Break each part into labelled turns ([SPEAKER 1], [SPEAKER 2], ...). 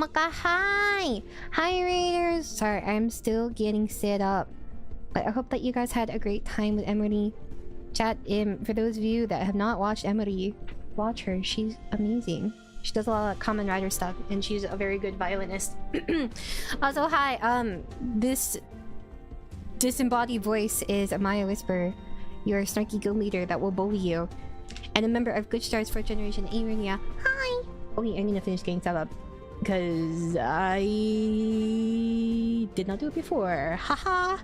[SPEAKER 1] Amaka, hi! Hi, Raiders! Sorry, I'm still getting set up. But I hope that you guys had a great time with Emery. Chat, for those of you that have not watched Emery, watch her. She's amazing. She does a lot of Kamen Rider stuff, and she's a very good violinist. Also, hi, this disembodied voice is Amaya Whisper, your snarky guild leader that will bully you. And a member of Glitchstars 4th Generation Aerunia. Hi! Oh wait, I need to finish getting set up. Because I did not do it before. Haha!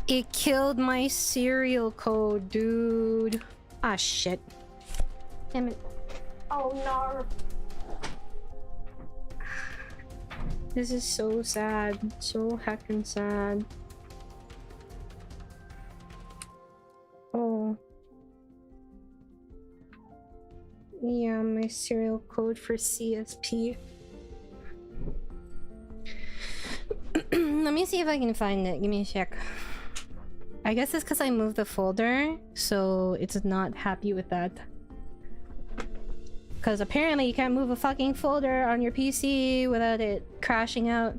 [SPEAKER 1] It killed my serial code, dude. Ah, shit. Damn it. Oh, no. This is so sad. So heckin' sad. Oh. Yeah, my serial code for CSP. Let me see if I can find it. Give me a sec. I guess it's because I moved the folder, so it's not happy with that. Because apparently you can't move a fucking folder on your PC without it crashing out.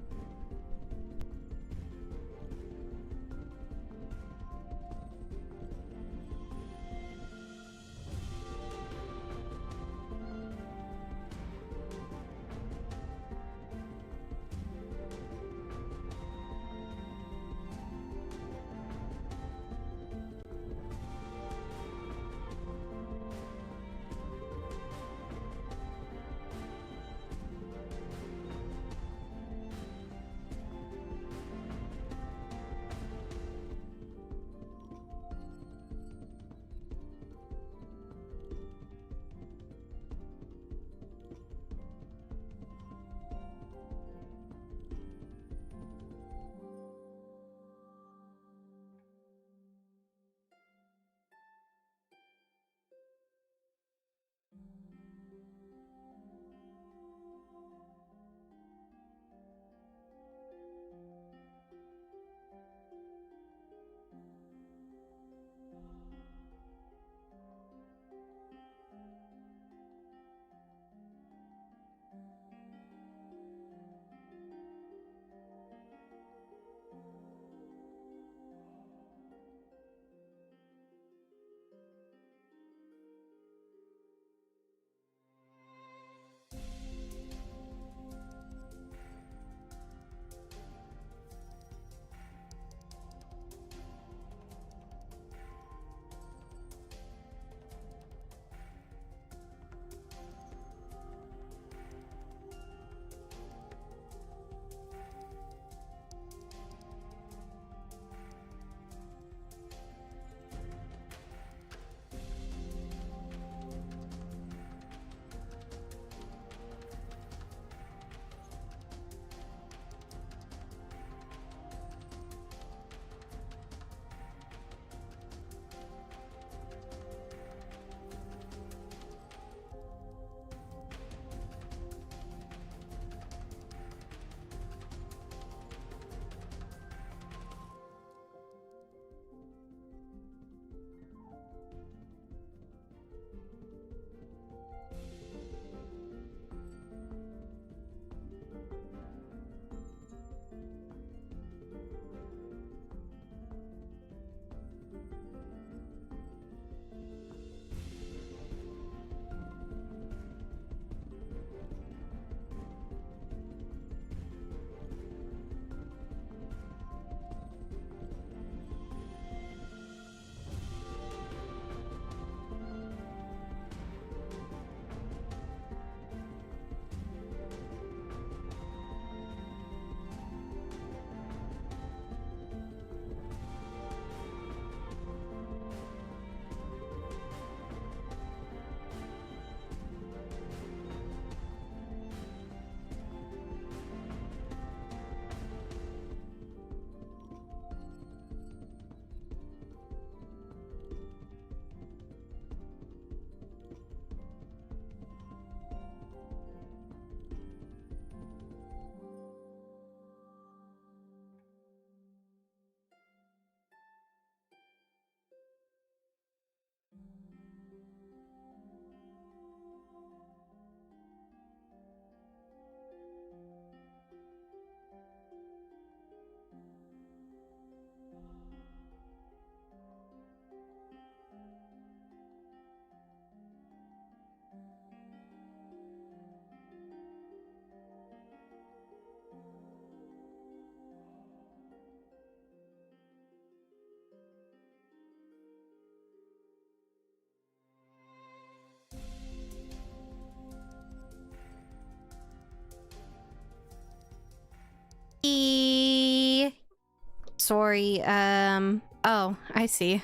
[SPEAKER 1] Sorry, oh, I see.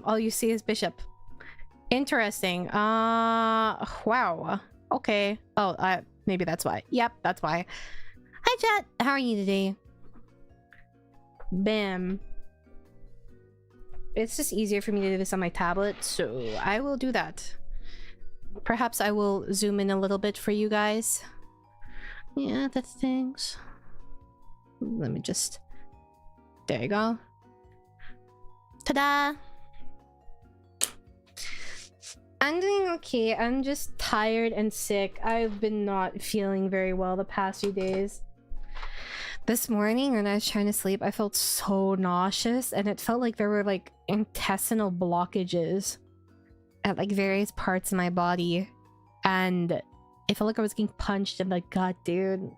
[SPEAKER 1] All you see is Bishop. Interesting. Wow. Okay. Oh, maybe that's why. Yep, that's why. chat, how are you today? Bam. It's just easier for me to do this on my tablet, so I will do that. Perhaps I will zoom in a little bit for you guys. Yeah, the things. Let me just... There you go. Ta-da! I'm doing okay. I'm just tired and sick. I've been not feeling very well the past few days. This morning when I was trying to sleep, I felt so nauseous and it felt like there were like intestinal blockages at like various parts of my body. And it felt like I was getting punched in the gut, dude.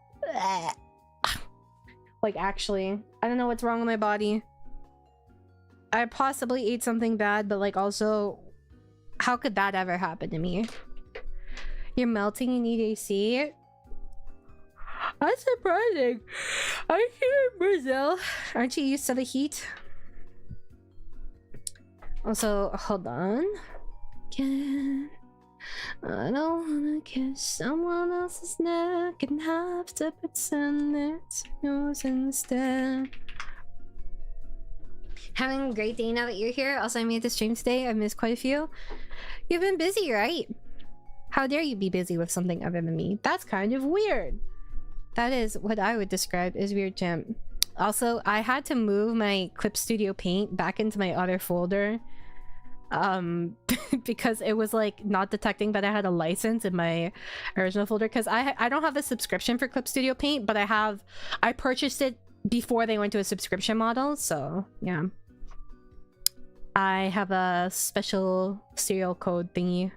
[SPEAKER 1] Like actually, I don't know what's wrong with my body. I possibly ate something bad, but like also, how could that ever happen to me? You're melting, you need AC? That's surprising. I'm here in Brazil. Aren't you used to the heat? Also, hold on. Again, I don't wanna kiss someone else's neck and have to pretend it's yours instead. Having a great day now that you're here. Also, I made the stream today. I missed quite a few. You've been busy, right? How dare you be busy with something other than me? That's kind of weird. That is what I would describe as weird, Jim. Also, I had to move my Clip Studio Paint back into my other folder. Because it was like not detecting that I had a license in my original folder. Because I don't have a subscription for Clip Studio Paint, but I purchased it before they went to a subscription model. So, yeah. I have a special serial code thingy.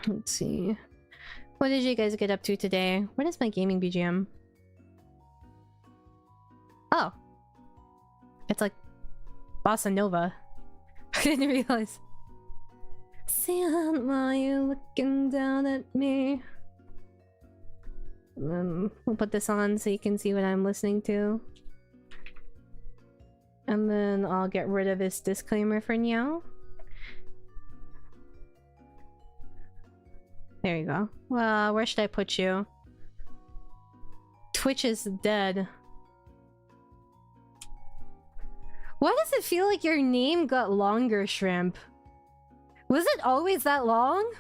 [SPEAKER 1] Let's see. What did you guys get up to today? What is my gaming BGM? Oh. It's like Bossa Nova. I didn't realize. See why you looking down at me. We'll put this on so you can see what I'm listening to. And then I'll get rid of this disclaimer for now. There you go. Well, where should I put you? Twitch is dead. Why does it feel like your name got longer, Shrimp? Was it always that long?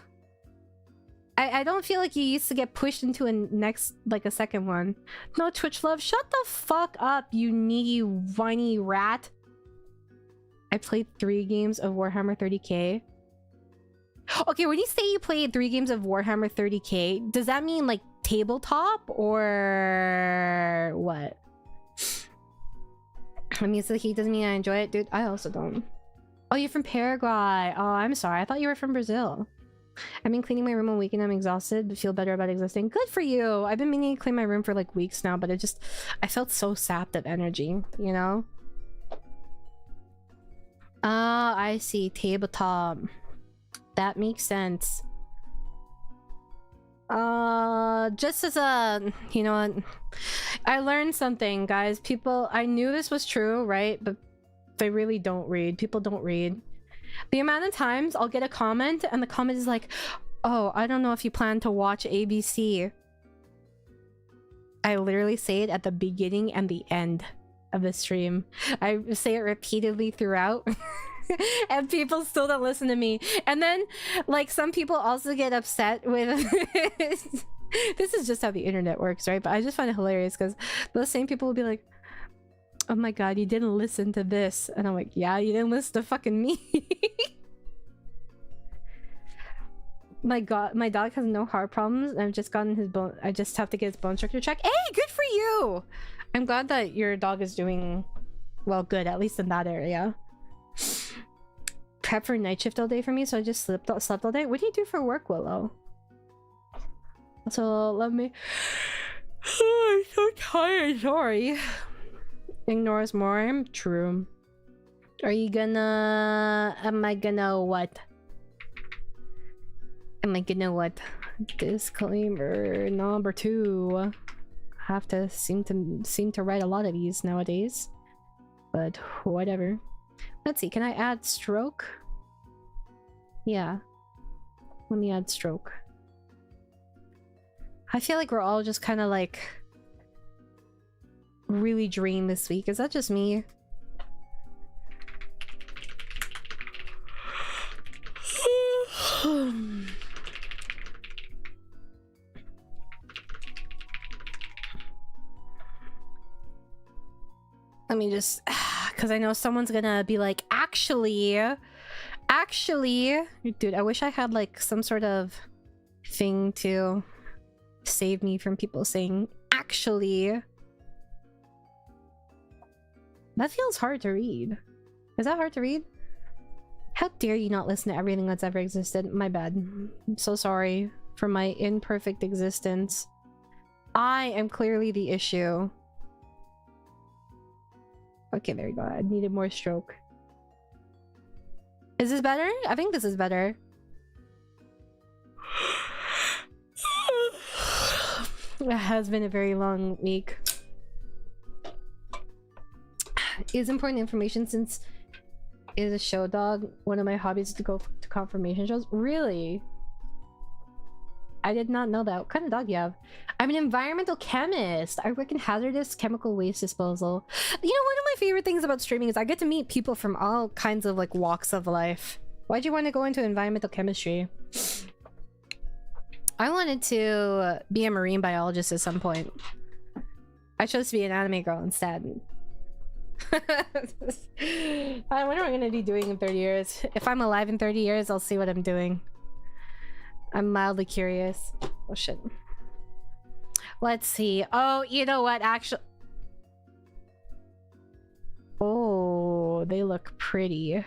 [SPEAKER 1] I don't feel like you used to get pushed into a next, like a second one. No, Twitch love, shut the fuck up, you needy, whiny rat. I played 3 games of Warhammer 30k. Okay, when you say you played 3 games of Warhammer 30k, does that mean like tabletop or what? I mean, so he doesn't mean I enjoy it, dude. I also don't. Oh, you're from Paraguay. Oh, I'm sorry. I thought you were from Brazil. I've been cleaning my room all weekend. I'm exhausted, but feel better about existing. Good for you. I've been meaning to clean my room for like weeks now, but I felt so sapped of energy, you know? Ah, I see. Tabletop. That makes sense. Just as a, you know what? I learned something, guys. People, I knew this was true, right? But they really don't read. People don't read. The amount of times I'll get a comment and the comment is like, oh, I don't know if you plan to watch ABC. I literally say it at the beginning and the end of the stream. I say it repeatedly throughout. And people still don't listen to me. And then, like, some people also get upset with... This is just how the internet works, right? But I just find it hilarious because those same people will be like, oh my god, you didn't listen to this. And I'm like, yeah, you didn't listen to fucking me. My god, my dog has no heart problems. I've just gotten his bone... I just have to get his bone structure checked. Hey, good for you! I'm glad that your dog is doing... well, good, at least in that area. Prep for night shift all day for me, so I just slept all day. What do you do for work, Willow? So let me... Oh, I'm so tired, sorry. Ignores more. True. Are you gonna... Am I gonna what? Am I gonna what? Disclaimer number 2. I have to seem to write a lot of these nowadays. But whatever. Let's see, can I add stroke? Yeah. Let me add stroke. I feel like we're all just kind of like really drained this week. Is that just me? Let me just, because I know someone's gonna be like, actually, dude, I wish I had like some sort of thing to save me from people saying, actually. That feels hard to read. Is that hard to read? How dare you not listen to everything that's ever existed? My bad. I'm so sorry for my imperfect existence. I am clearly the issue. Okay, there you go. I needed more stroke. Is this better? I think this is better. It has been a very long week. It's important information since it is a show dog. One of my hobbies is to go to confirmation shows. Really? I did not know that. What kind of dog do you have? I'm an environmental chemist. I work in hazardous chemical waste disposal. You know, one of my favorite things about streaming is I get to meet people from all kinds of like walks of life. Why'd you want to go into environmental chemistry? I wanted to be a marine biologist at some point. I chose to be an anime girl instead. I wonder what I'm gonna be doing in 30 years. If I'm alive in 30 years, I'll see what I'm doing. I'm mildly curious. Oh shit. Let's see. Oh, you know what? Actually, oh, they look pretty.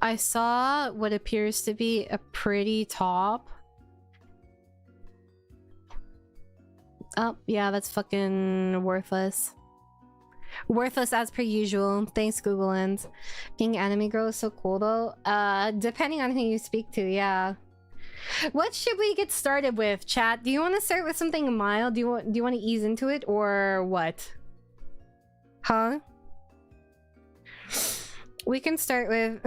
[SPEAKER 1] I saw what appears to be a pretty top. Oh, yeah, that's fucking worthless. Worthless as per usual. Thanks, Google Lens. Being anime girl is so cool though. Depending on who you speak to, yeah. What should we get started with, chat? Do you want to start with something mild? Do you want to ease into it or what? Huh? We can start with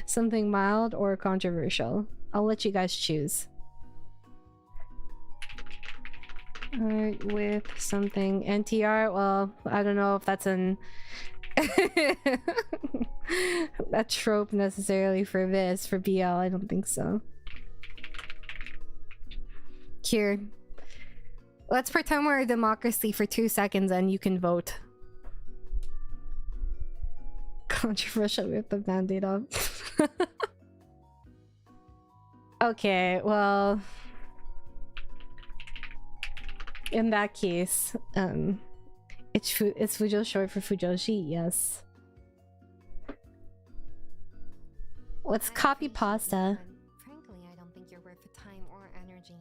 [SPEAKER 1] something mild or controversial. I'll let you guys choose. Alright, with something NTR. Well, I don't know if that's an a trope necessarily for this. For BL, I don't think so. Here, let's pretend we're a democracy for 2 seconds and you can vote. Controversial with the band-aid off. Okay, well, in that case, it's Fujo short for Fujoshi, yes. Let's copy pasta.
[SPEAKER 2] Frankly, I don't think you're worth the time or energy.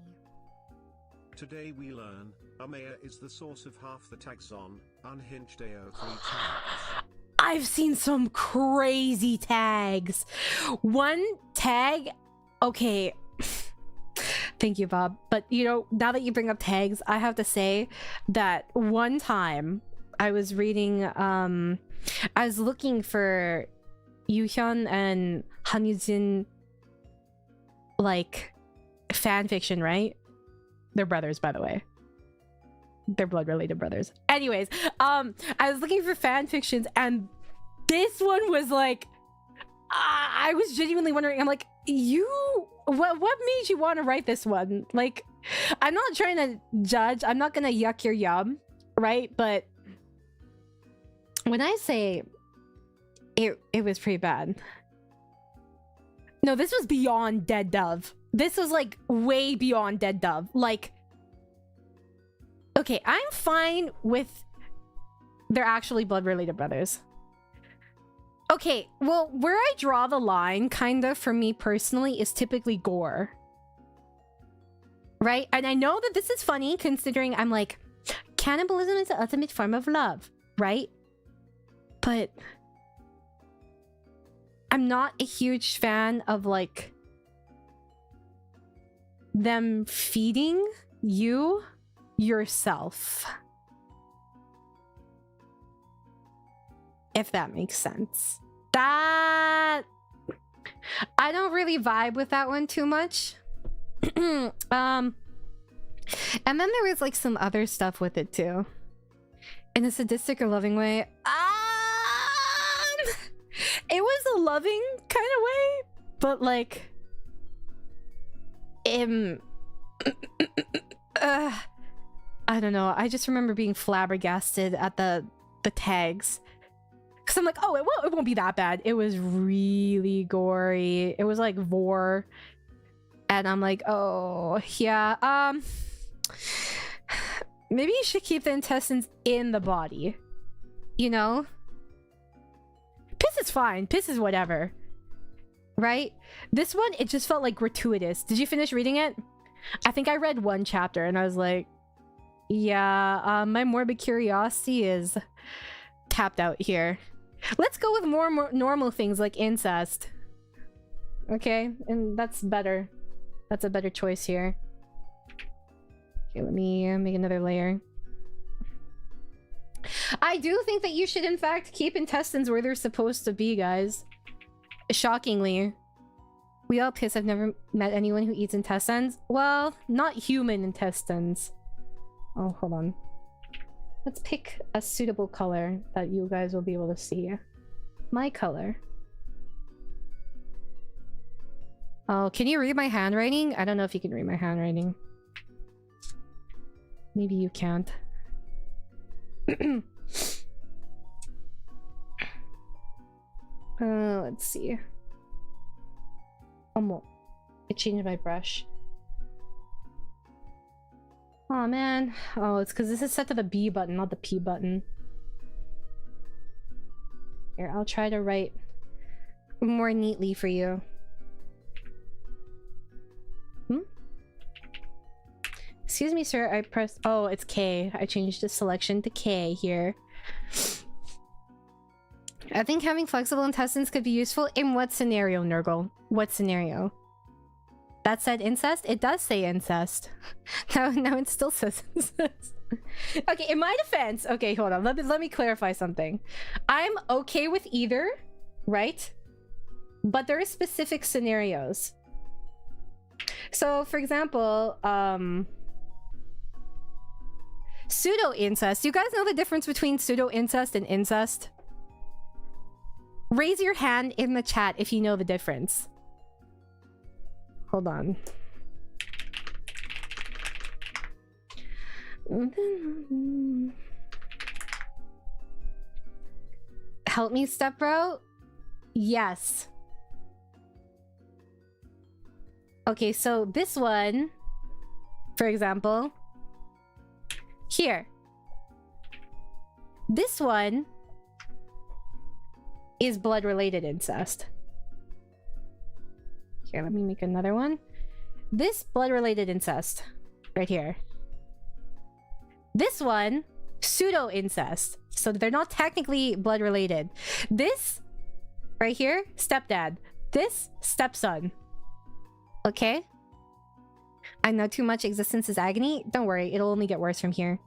[SPEAKER 3] Today we learn, Amaya is the source of half the tags on unhinged AO3 tags.
[SPEAKER 1] I've seen some crazy tags. One tag, okay. Thank you, Bob. But you know, now that you bring up tags, I have to say that one time I was reading, I was looking for Yuhyun and Hanyu-jin, like, fan fiction, right? They're brothers, by the way. They're blood-related brothers. Anyways, I was looking for fan fictions, and this one was like, I was genuinely wondering. I'm like, what made you want to write this one? Like, I'm not trying to judge. I'm not gonna yuck your yum, right? But when I say it was pretty bad. No, this was beyond Dead Dove. This was like way beyond Dead Dove. Like, okay, I'm fine with they're actually blood-related brothers. Okay, well, where I draw the line, kind of, for me personally, is typically gore. Right? And I know that this is funny, considering I'm like, cannibalism is the ultimate form of love, right? But I'm not a huge fan of, like, them feeding you yourself. If that makes sense. That... I don't really vibe with that one too much. And then there was like some other stuff with it too. In a sadistic or loving way. It was a loving kind of way, but like I don't know. I just remember being flabbergasted at the tags. Cause I'm like, oh, it won't be that bad. It was really gory. It was like vor. And I'm like, oh yeah, maybe you should keep the intestines in the body. You know? Piss is fine. Piss is whatever. Right? This one, it just felt like gratuitous. Did you finish reading it? I think I read one chapter and I was like, yeah, my morbid curiosity is tapped out here. Let's go with more normal things like incest. Okay, and that's better. That's a better choice here. Okay, let me make another layer. I do think that you should, in fact, keep intestines where they're supposed to be, guys. Shockingly. We all piss. I've never met anyone who eats intestines. Well, not human intestines. Oh, hold on. Let's pick a suitable color that you guys will be able to see. My color. Oh, can you read my handwriting? I don't know if you can read my handwriting. Maybe you can't. Let's see. Oh, it changed my brush. Oh man. Oh, it's because this is set to the B button, not the P button. Here, I'll try to write more neatly for you. Excuse me, sir. I pressed... Oh, it's K. I changed the selection to K here. I think having flexible intestines could be useful. In what scenario, Nurgle? What scenario? That said incest? It does say incest. No, it still says incest. Okay, in my defense... Okay, hold on. Let me clarify something. I'm okay with either, right? But there are specific scenarios. So, for example, pseudo-incest. You guys know the difference between pseudo-incest and incest? Raise your hand in the chat if you know the difference. Hold on. Help me, step bro? Yes. Okay, so this one, for example, here. This one is blood-related incest. Here, let me make another one. This blood-related incest, right here. This one, pseudo-incest. So they're not technically blood-related. This, right here, stepdad. This, stepson. Okay? I know too much existence is agony. Don't worry, it'll only get worse from here.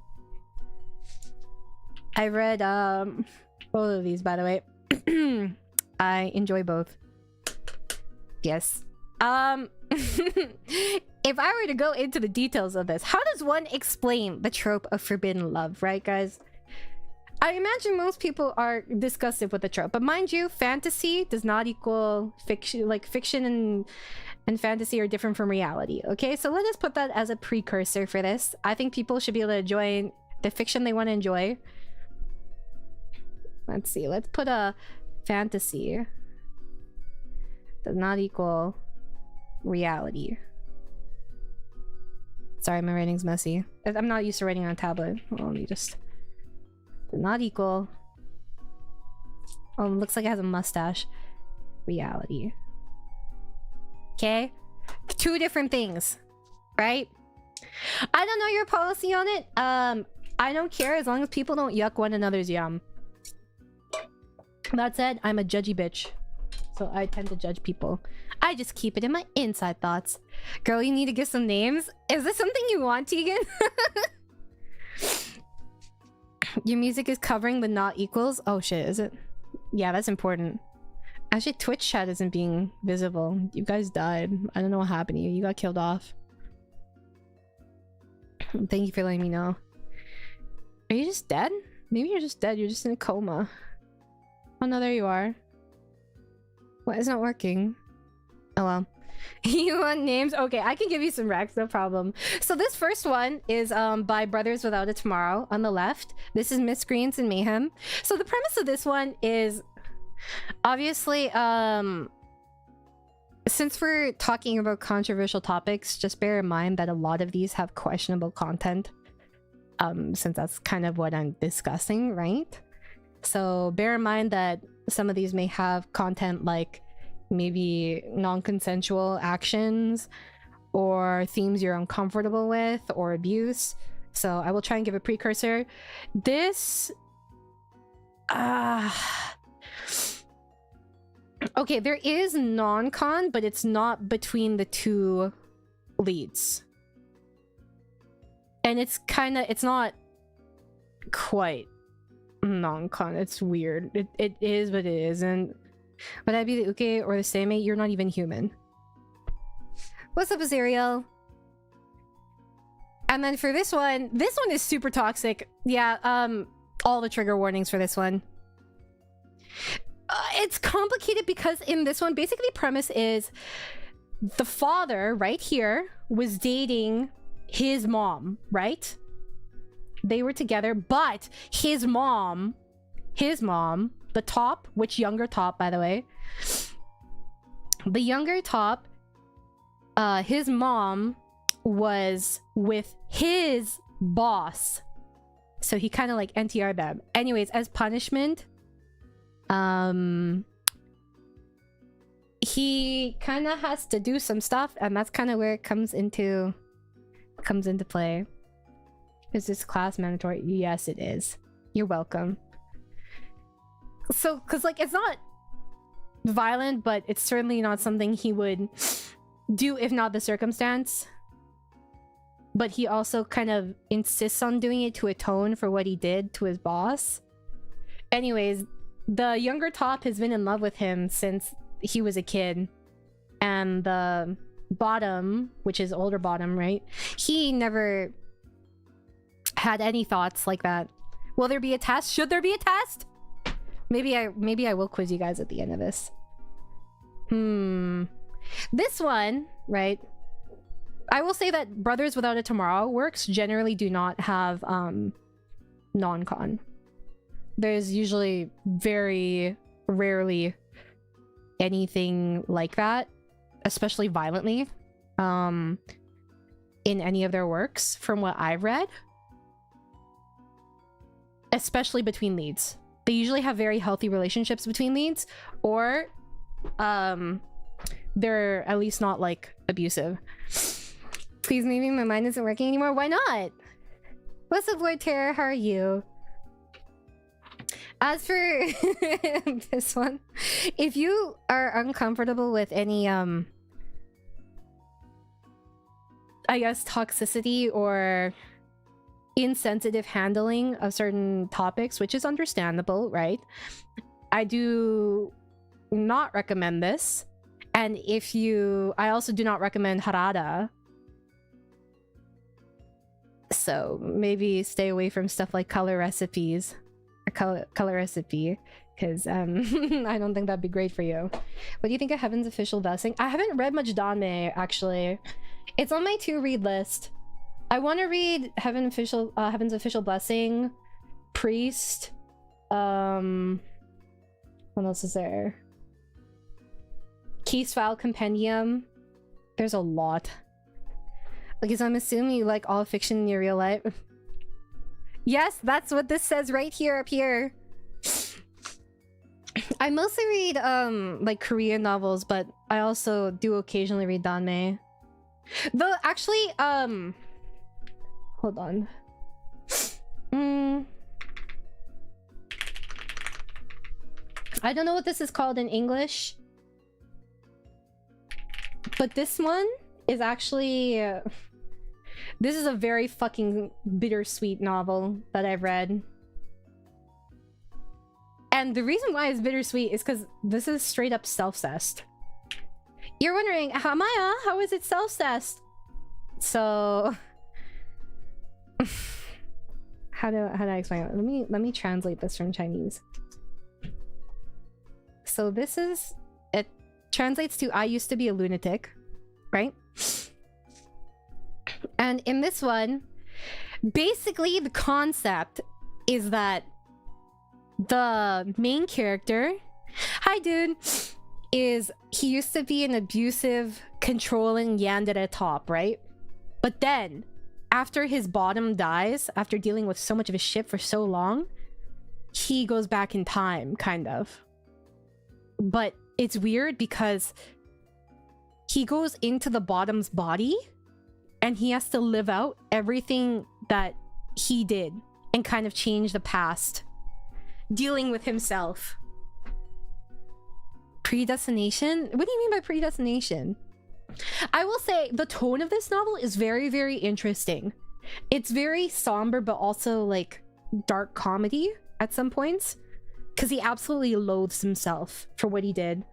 [SPEAKER 1] I read, both of these, by the way. I enjoy both. Yes. If I were to go into the details of this, how does one explain the trope of forbidden love, right, guys? I imagine most people are disgusted with the trope, but mind you, fantasy does not equal fiction. Like, fiction and fantasy are different from reality, okay? So let us put that as a precursor for this. I think people should be able to enjoy the fiction they want to enjoy. Let's see, let's put a fantasy does not equal reality. Sorry, my writing's messy. I'm not used to writing on a tablet. Well, let me just... Does not equal... Oh, it looks like it has a mustache. Reality. Okay? Two different things. Right? I don't know your policy on it. I don't care as long as people don't yuck one another's yum. That said, I'm a judgy bitch. So I tend to judge people. I just keep it in my inside thoughts. Girl, you need to give some names? Is this something you want, Tegan? Your music is covering the not equals? Oh shit, is it? Yeah, that's important. Actually, Twitch chat isn't being visible. You guys died. I don't know what happened to you. You got killed off. Thank you for letting me know. Are you just dead? Maybe you're just dead. You're just in a coma. Oh no, there you are. What? It's not working. Oh well. You want names? Okay, I can give you some recs, no problem. So this first one is by Brothers Without a Tomorrow on the left. This is Miscreants and Mayhem. So the premise of this one is obviously since we're talking about controversial topics, just bear in mind that a lot of these have questionable content. Since that's kind of what I'm discussing, right? So bear in mind that some of these may have content like maybe non-consensual actions or themes you're uncomfortable with or abuse. So I will try and give a precursor. This okay, there is non-con, but it's not between the two leads. And it's not quite non-con. It's weird. It is, but it isn't. Would I be the Uke or the Seimei? You're not even human. What's up, Azariel? And then for this one is super toxic. Yeah, all the trigger warnings for this one. It's complicated because in this one, basically premise is the father right here was dating his mom, right? They were together, but his mom, the top, which younger top, by the way, the younger top, his mom was with his boss, so he kind of like NTR'd them. Anyways, as punishment, he kind of has to do some stuff, and that's kind of where it comes into play. Is this class mandatory? Yes, it is. You're welcome. So, because like it's not violent, but it's certainly not something he would do if not the circumstance. But he also kind of insists on doing it to atone for what he did to his boss. Anyways, the younger top has been in love with him since he was a kid, and the bottom, which is older bottom, right? He never had any thoughts like that. Will there be a test? Should there be a test? Maybe I will quiz you guys at the end of this. This one, right? I will say that Brothers Without a Tomorrow works generally do not have non-con. There's usually very rarely anything like that, especially violently, in any of their works from what I've read. Especially between leads. They usually have very healthy relationships between leads, or they're at least not like abusive. Please, maybe my mind isn't working anymore. Why not? What's up, Lord Terror? How are you? As for this one, if you are uncomfortable with any I guess toxicity or insensitive handling of certain topics, which is understandable, right? I do not recommend this. And I also do not recommend harada. So maybe stay away from stuff like color recipes. Color recipe, because I don't think that'd be great for you. What do you think of Heaven's Official Blessing? I haven't read much Danmei, actually. It's on my to-read list. I want to read Heaven's Official Blessing, Priest, what else is there? Case File Compendium. There's a lot. Because I'm assuming you like all fiction in your real life. Yes, that's what this says right here, up here. I mostly read like Korean novels, but I also do occasionally read Danmei. Though actually, hold on. I don't know what this is called in English, but this one is actually this is a very fucking bittersweet novel that I've read. And the reason why it's bittersweet is because this is straight up self-cessed. You're wondering, Amaya, how is it self-cessed? So, how do I explain it? Let me translate this from Chinese. So this is, it translates to I used to be a lunatic, right? And in this one, basically the concept is that the main character, hi dude, is he used to be an abusive, controlling yandere top, right? But then after his bottom dies, after dealing with so much of his shit for so long, he goes back in time, kind of. But it's weird because he goes into the bottom's body and he has to live out everything that he did and kind of change the past, dealing with himself. Predestination? What do you mean by predestination? I will say the tone of this novel is very, very interesting. It's very somber, but also like dark comedy at some points, because he absolutely loathes himself for what he did.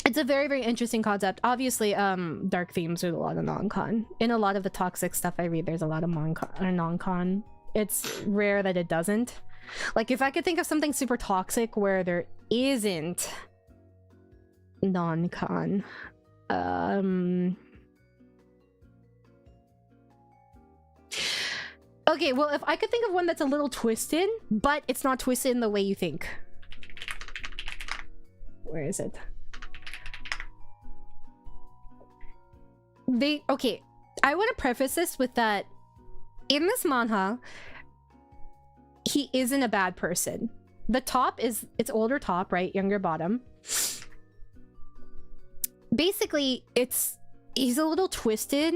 [SPEAKER 1] It's a very, very interesting concept. Obviously, dark themes are a lot of non-con. In a lot of the toxic stuff I read, there's a lot of non-con. It's rare that it doesn't. Like, if I could think of something super toxic where there isn't non-con. Okay, well, if I could think of one that's a little twisted, but it's not twisted in the way you think. Where is it? Okay, I want to preface this with that in this manhwa, he isn't a bad person. The top is, it's older top, right? Younger bottom. Basically, he's a little twisted,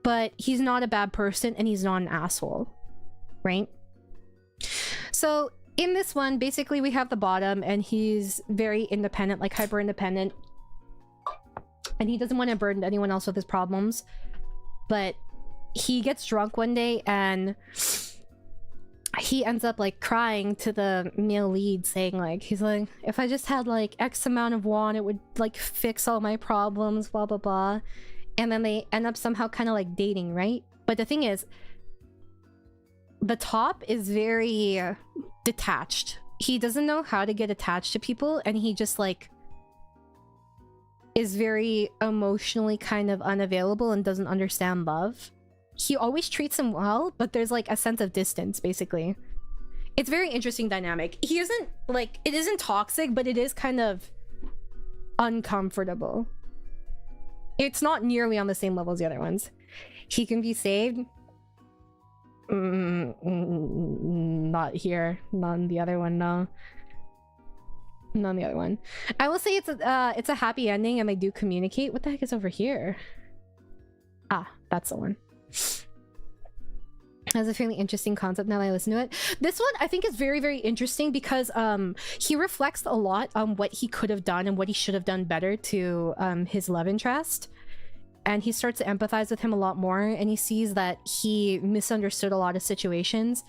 [SPEAKER 1] but he's not a bad person and he's not an asshole, right? So in this one, basically we have the bottom and he's very independent, like hyper independent. And he doesn't want to burden anyone else with his problems. But he gets drunk one day and he ends up like crying to the male lead, saying like, he's like, if I just had like X amount of won, it would like fix all my problems, blah, blah, blah. And then they end up somehow kind of like dating, right? But the thing is, the top is very detached. He doesn't know how to get attached to people, and he just like is very emotionally kind of unavailable and doesn't understand love. He always treats him well, but there's like a sense of distance, basically. It's very interesting dynamic. He isn't like, it isn't toxic, but it is kind of uncomfortable. It's not nearly on the same level as the other ones. He can be saved. Not here. Not in the other one, no. Not in the other one. I will say it's a happy ending and they do communicate. What the heck is over here? Ah, that's the one. That's a fairly interesting concept now that I listen to it. This one I think is very, very interesting because he reflects a lot on what he could have done and what he should have done better to his love interest. And he starts to empathize with him a lot more, and he sees that he misunderstood a lot of situations,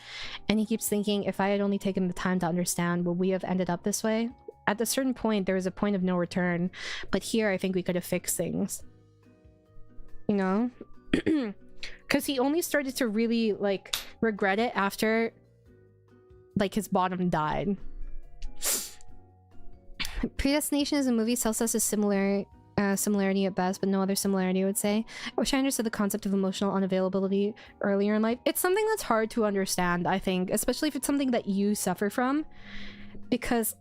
[SPEAKER 1] and he keeps thinking, if I had only taken the time to understand, would we have ended up this way? At a certain point, there was a point of no return, but here I think we could have fixed things. You know? Because he only started to really like regret it after like his bottom died. Predestination as a movie sells us a similarity at best, but no other similarity, I would say. I wish I understood the concept of emotional unavailability earlier in life. It's something that's hard to understand, I think, especially if it's something that you suffer from, because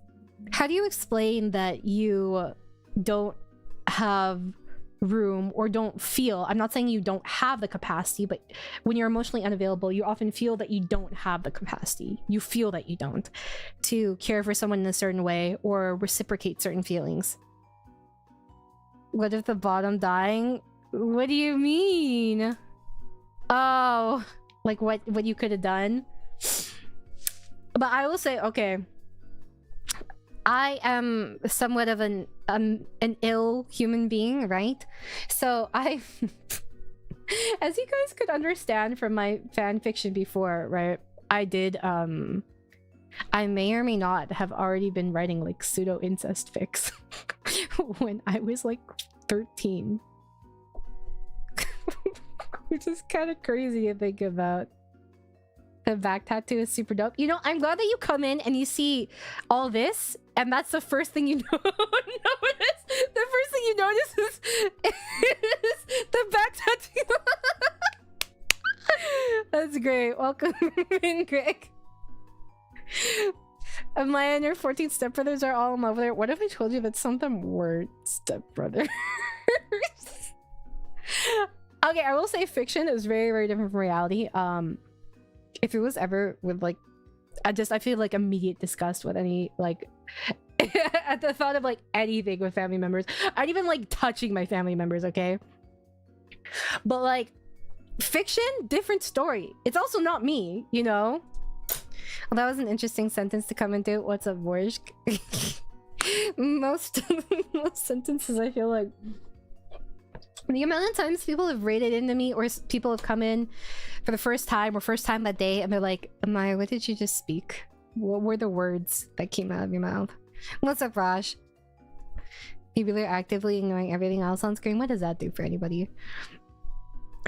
[SPEAKER 1] how do you explain that you don't have room or don't feel, I'm not saying you don't have the capacity, but when you're emotionally unavailable, you often feel that you don't have the capacity, you feel that you don't, to care for someone in a certain way or reciprocate certain feelings. What if the bottom dying? What do you mean? Oh, like what you could have done? But I will say, okay, I am somewhat of an ill human being, right? So I, as you guys could understand from my fan fiction before, right? I did, I may or may not have already been writing like pseudo incest fics when I was like 13. Which is kind of crazy to think about. The back tattoo is super dope. You know, I'm glad that you come in and you see all this, and that's the first thing you notice. The first thing you notice is the back tattoo. That's great. Welcome in, Greg. Amaya and her 14 stepbrothers are all in love with her. What if I told you that some of them were stepbrothers? Okay, I will say fiction is very, very different from reality. If it was ever with like, I feel like immediate disgust with any like at the thought of like anything with family members. I'd even like touching my family members, okay? But like fiction, different story. It's also not me, you know? Well, that was an interesting sentence to come into. What's up, Borsk? most sentences I feel like the amount of times people have rated into me or people have come in for the first time or first time that day and they're like, Amaya, what did you just speak? What were the words that came out of your mouth? What's up, Raj? People are actively ignoring everything else on screen. What does that do for anybody?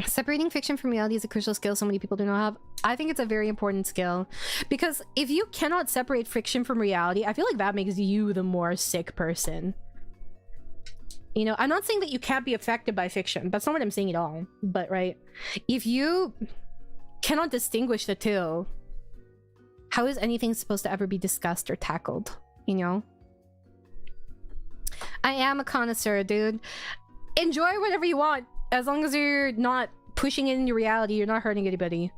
[SPEAKER 1] Separating fiction from reality is a crucial skill so many people do not have. I think it's a very important skill because if you cannot separate fiction from reality, I feel like that makes you the more sick person. You know, I'm not saying that you can't be affected by fiction. That's not what I'm saying at all. But, right, if you cannot distinguish the two, how is anything supposed to ever be discussed or tackled? You know? I am a connoisseur, dude. Enjoy whatever you want. As long as you're not pushing it into reality, you're not hurting anybody.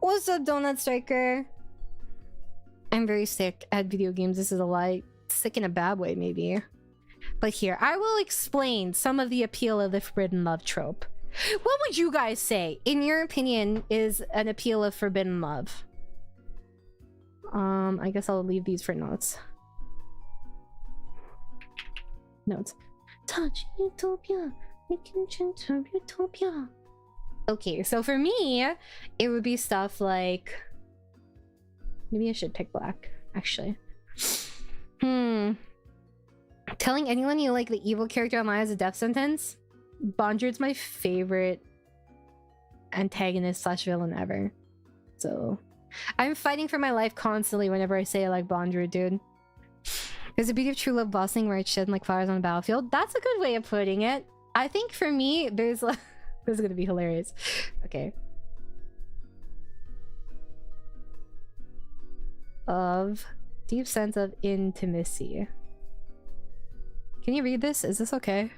[SPEAKER 1] What's up, Donut Striker? I'm very sick at video games. This is a lie. Sick in a bad way, maybe. But here, I will explain some of the appeal of the forbidden love trope. What would you guys say, in your opinion, is an appeal of forbidden love? I guess I'll leave these for notes. Notes. Touch utopia. We can change utopia. Okay, so for me, it would be stuff like... Maybe I should pick black, actually. Telling anyone you like the evil character Amaya is a death sentence? Bondred's my favorite antagonist slash villain ever. So I'm fighting for my life constantly whenever I say I like Bondred, dude. There's a beauty of true love bossing where it's shed like flowers on a battlefield. That's a good way of putting it. I think for me, there's like... This is gonna be hilarious. Okay. Of deep sense of intimacy. Can you read this? Is this okay?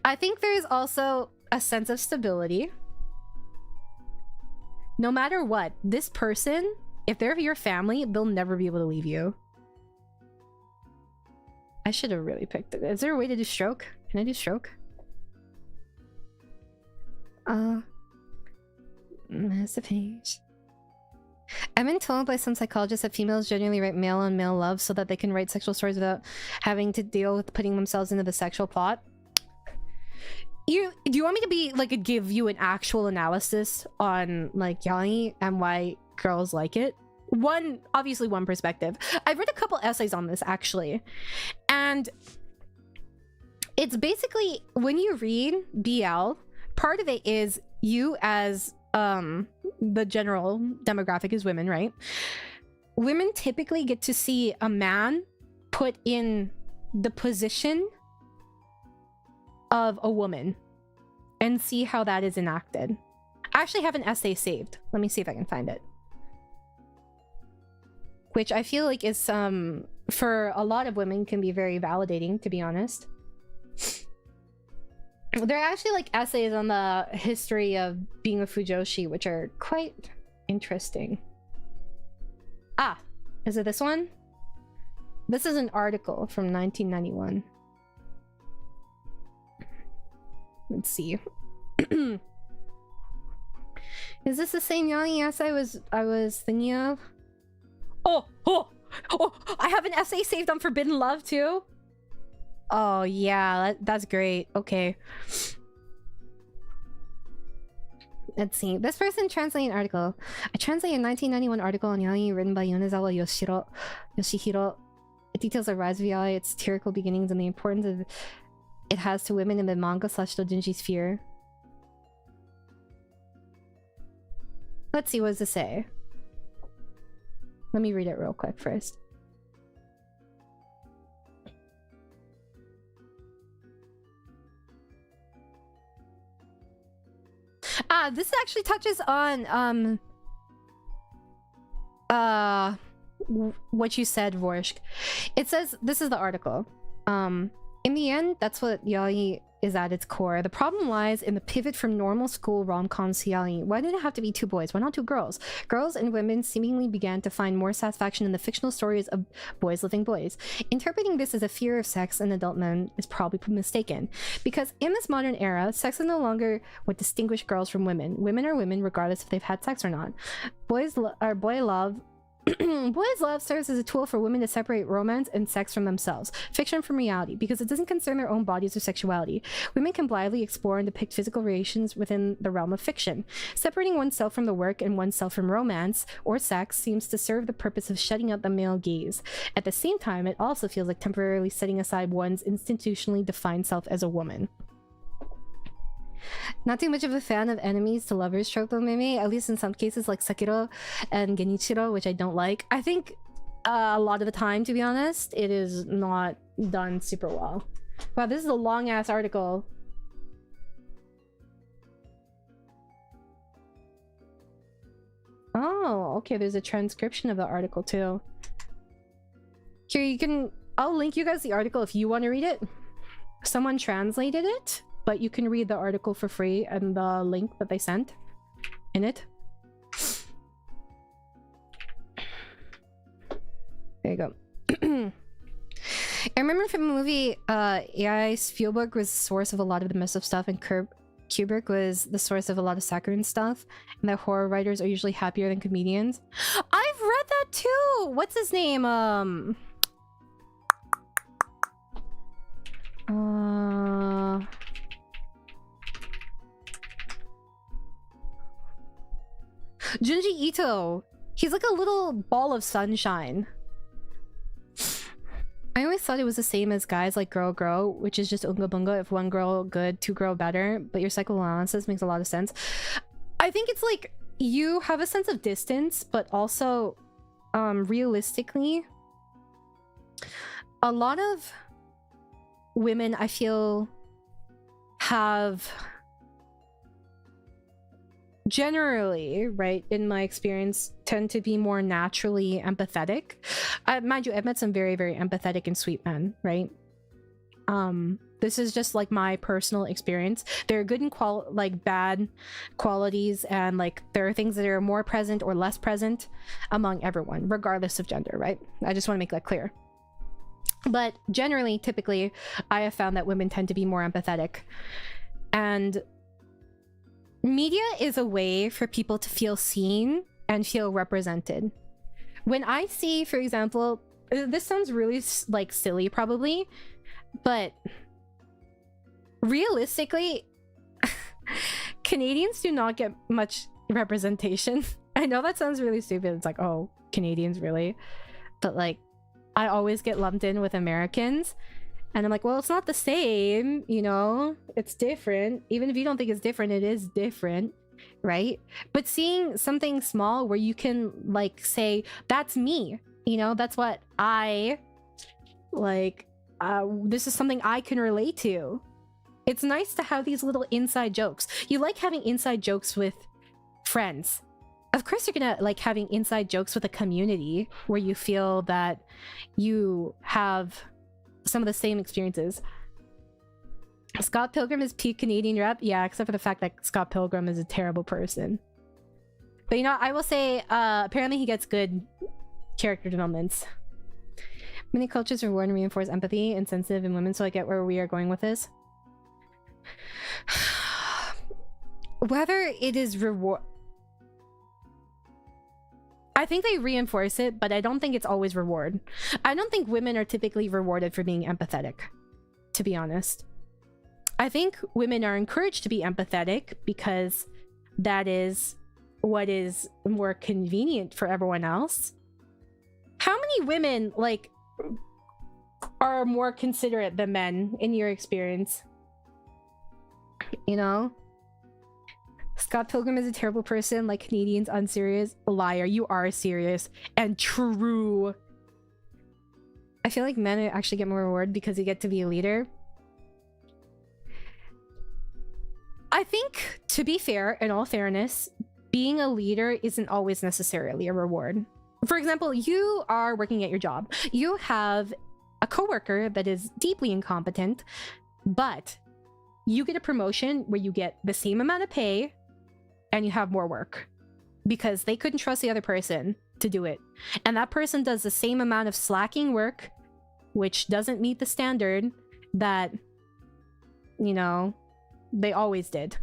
[SPEAKER 1] I think there's also a sense of stability. No matter what, this person, if they're your family, they'll never be able to leave you. I should have really picked it. Is there a way to do stroke? Can I do stroke? Massive page. I've been told by some psychologists that females generally write male on male love so that they can write sexual stories without having to deal with putting themselves into the sexual plot. Do you want me to be like give you an actual analysis on like yaoi and why girls like it? Obviously one perspective. I've read a couple essays on this actually, and it's basically when you read BL, part of it is you as the general demographic is women, right? Women typically get to see a man put in the position of a woman and see how that is enacted. I actually have an essay saved. Let me see if I can find it. Which I feel like is for a lot of women can be very validating, to be honest. There are actually like essays on the history of being a fujoshi, which are quite interesting. Ah, is it this one? This is an article from 1991. Let's see. Is this the same yaoi essay I was thinking of? Oh, I have an essay saved on forbidden love too. Oh yeah, that's great. Okay. Let's see. This person translated an article. I translated a 1991 article on yaoi written by Yonezawa Yoshihiro. It details the rise of yaoi, its satirical beginnings, and the importance of it has to women in the manga slash doujinshi sphere. Let's see, what does it say? Let me read it real quick first. This actually touches on what you said, Vorshk. It says, this is the article. In the end, that's what yaoi is at its core. The problem lies in the pivot from normal school rom-coms to yaoi. Why did it have to be two boys? Why not two girls? Girls and women seemingly began to find more satisfaction in the fictional stories of boys loving boys. Interpreting this as a fear of sex in adult men is probably mistaken, because in this modern era, sex is no longer what distinguishes girls from women. Women are women regardless if they've had sex or not. Boy love boys' love serves as a tool for women to separate romance and sex from themselves, fiction from reality, because it doesn't concern their own bodies or sexuality. Women can blithely explore and depict physical relations within the realm of fiction. Separating oneself from the work and oneself from romance or sex seems to serve the purpose of shutting out the male gaze. At the same time, it also feels like temporarily setting aside one's institutionally defined self as a woman. Not too much of a fan of enemies to lovers trope though, maybe, at least in some cases like Sekiro and Genichiro, which I don't like. I think a lot of the time, to be honest, it is not done super well. Wow, this is a long ass article. Oh, okay, there's a transcription of the article too. Here, you can... I'll link you guys the article if you want to read it. Someone translated it, but you can read the article for free and the link that they sent in it. There you go. I remember from the movie AI, Spielberg was the source of a lot of the mess up stuff, and Kubrick was the source of a lot of saccharine stuff, and that horror writers are usually happier than comedians. I've read that too! What's his name? Junji Ito. He's like a little ball of sunshine. I always thought it was the same as guys like Girl Grow, which is just unga bunga. If one girl good, two girl better. But your psychoanalysis makes a lot of sense. I think it's like you have a sense of distance, but also realistically, a lot of women, I feel, have generally, right, in my experience, tend to be more naturally empathetic. Mind you, I've met some very, very empathetic and sweet men, right? This is just like my personal experience. There are good and bad qualities, and like there are things that are more present or less present among everyone, regardless of gender, right? I just want to make that clear. But generally, typically, I have found that women tend to be more empathetic. And media is a way for people to feel seen and feel represented. When I see, for example, this sounds really like silly probably, but realistically, Canadians do not get much representation. I know that sounds really stupid. It's like, oh, Canadians really? But like, I always get lumped in with Americans. And I'm like, well, it's not the same, you know? It's different. Even if you don't think it's different, it is different, right? But seeing something small where you can, like, say, that's me, you know? That's what I, like, this is something I can relate to. It's nice to have these little inside jokes. You like having inside jokes with friends. Of course, you're gonna like having inside jokes with a community where you feel that you have some of the same experiences. Scott Pilgrim is peak Canadian rep. Yeah, except for the fact that Scott Pilgrim is a terrible person. But you know, I will say, apparently he gets good character developments. Many cultures reward and reinforce empathy and sensitive in women, so I get where we are going with this. Whether it is reward... I think they reinforce it, but I don't think it's always reward. I don't think women are typically rewarded for being empathetic, to be honest. I think women are encouraged to be empathetic because that is what is more convenient for everyone else. How many women, like, are more considerate than men in your experience. You know? Scott Pilgrim is a terrible person, like Canadians unserious. Liar, you are serious and true. I feel like men actually get more reward because you get to be a leader. I think, to be fair, in all fairness, being a leader isn't always necessarily a reward. For example, you are working at your job. You have a coworker that is deeply incompetent, but you get a promotion where you get the same amount of pay and you have more work because they couldn't trust the other person to do it. And that person does the same amount of slacking work, which doesn't meet the standard that, you know, they always did.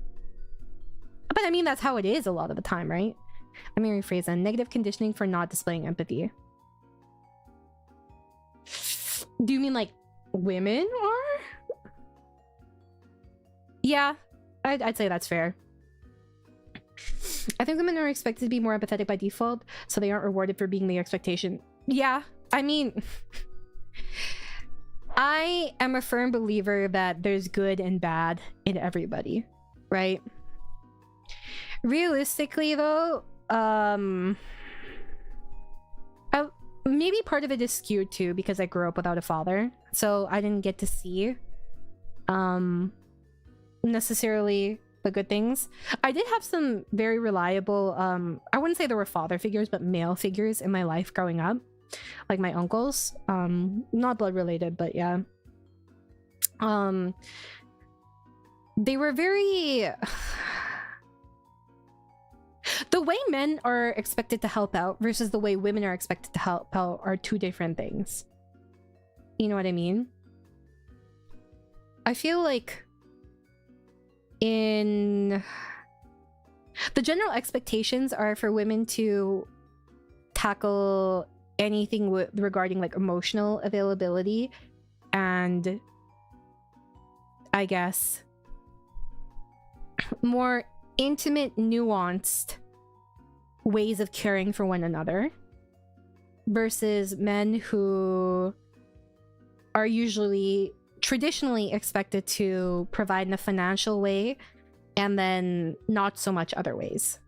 [SPEAKER 1] But I mean, that's how it is a lot of the time, right? Let me rephrase that. Negative conditioning for not displaying empathy. Do you mean like women are? Yeah, I'd say that's fair. I think women are expected to be more empathetic by default, so they aren't rewarded for being the expectation. Yeah, I mean, I am a firm believer that there's good and bad in everybody, right? Realistically, though, maybe part of it is skewed too because I grew up without a father, so I didn't get to see necessarily the good things. I did have some very reliable, I wouldn't say there were father figures, but male figures in my life growing up, like my uncles, not blood related, but yeah. They were very the way men are expected to help out versus the way women are expected to help out are two different things. You know what I mean? I feel like in the general expectations are for women to tackle anything regarding like emotional availability and I guess more intimate, nuanced ways of caring for one another versus men who are usually traditionally expected to provide in a financial way and then not so much other ways.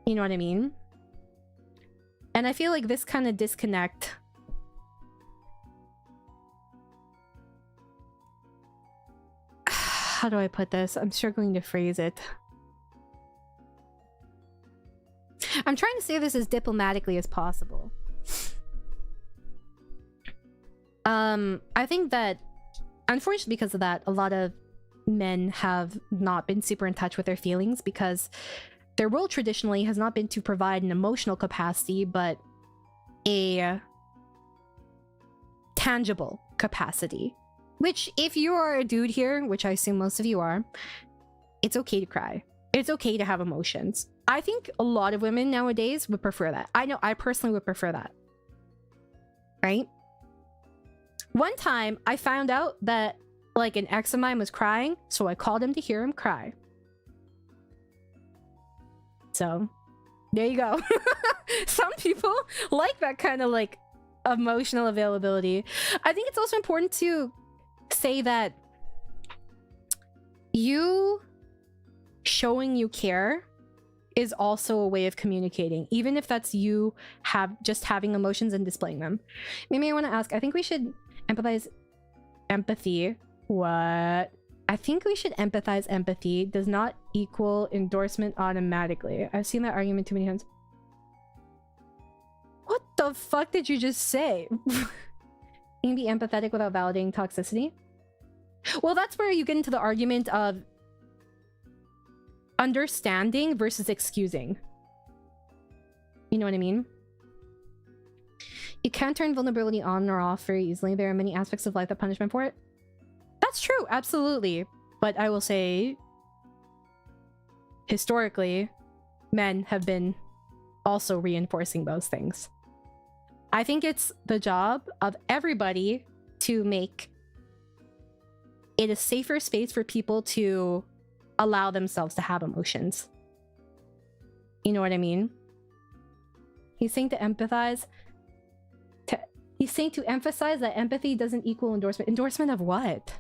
[SPEAKER 1] You know what I mean? And I feel like this kind of disconnect how do I put this? I'm struggling to phrase it. I'm trying to say this as diplomatically as possible. I think that unfortunately because of that, a lot of men have not been super in touch with their feelings because their role traditionally has not been to provide an emotional capacity, but a tangible capacity. Which, if you are a dude here, which I assume most of you are, it's okay to cry. It's okay to have emotions. I think a lot of women nowadays would prefer that. I know I personally would prefer that. Right? One time, I found out that like an ex of mine was crying, so I called him to hear him cry. So, there you go. Some people like that kind of like emotional availability. I think it's also important to say that you showing you care is also a way of communicating, even if that's you just having emotions and displaying them. Maybe I want to ask, I think we should empathize empathy. What? I think we should empathize empathy does not equal endorsement automatically. I've seen that argument too many times. What the fuck did you just say? You can be empathetic without validating toxicity? Well, that's where you get into the argument of understanding versus excusing. You know what I mean? You can't turn vulnerability on or off very easily. There are many aspects of life that punishment for it. That's true, absolutely. But I will say, historically, men have been also reinforcing those things. I think it's the job of everybody to make it a safer space for people to allow themselves to have emotions. You know what I mean? He's saying to empathize. He's saying to emphasize that empathy doesn't equal endorsement. Endorsement of what?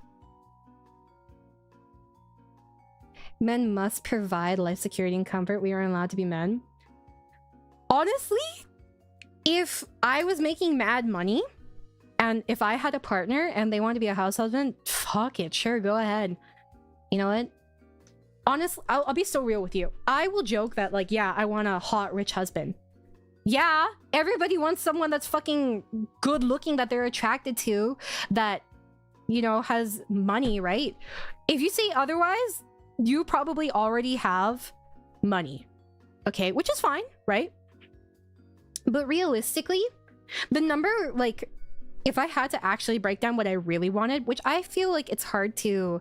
[SPEAKER 1] Men must provide life security and comfort. We aren't allowed to be men. Honestly, if I was making mad money and if I had a partner and they wanted to be a house husband, fuck it, sure, go ahead. You know what? Honestly, I'll be so real with you. I will joke that, like, yeah, I want a hot, rich husband. Yeah, everybody wants someone that's fucking good looking, that they're attracted to, that, you know, has money, right? If you say otherwise, you probably already have money. Okay, which is fine, right? But realistically, the number, like, if I had to actually break down what I really wanted, which I feel like it's hard to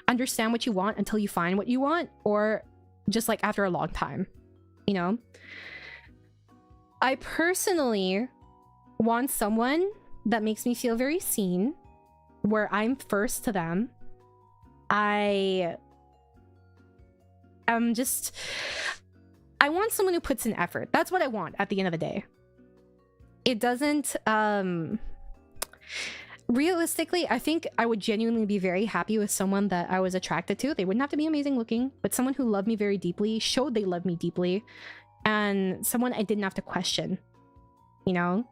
[SPEAKER 1] understand what you want until you find what you want, or just like after a long time, you know? I personally want someone that makes me feel very seen, where I'm first to them. I want someone who puts in effort. That's what I want at the end of the day. It doesn't, realistically, I think I would genuinely be very happy with someone that I was attracted to. They wouldn't have to be amazing looking, but someone who loved me very deeply, showed they loved me deeply, and someone I didn't have to question, you know?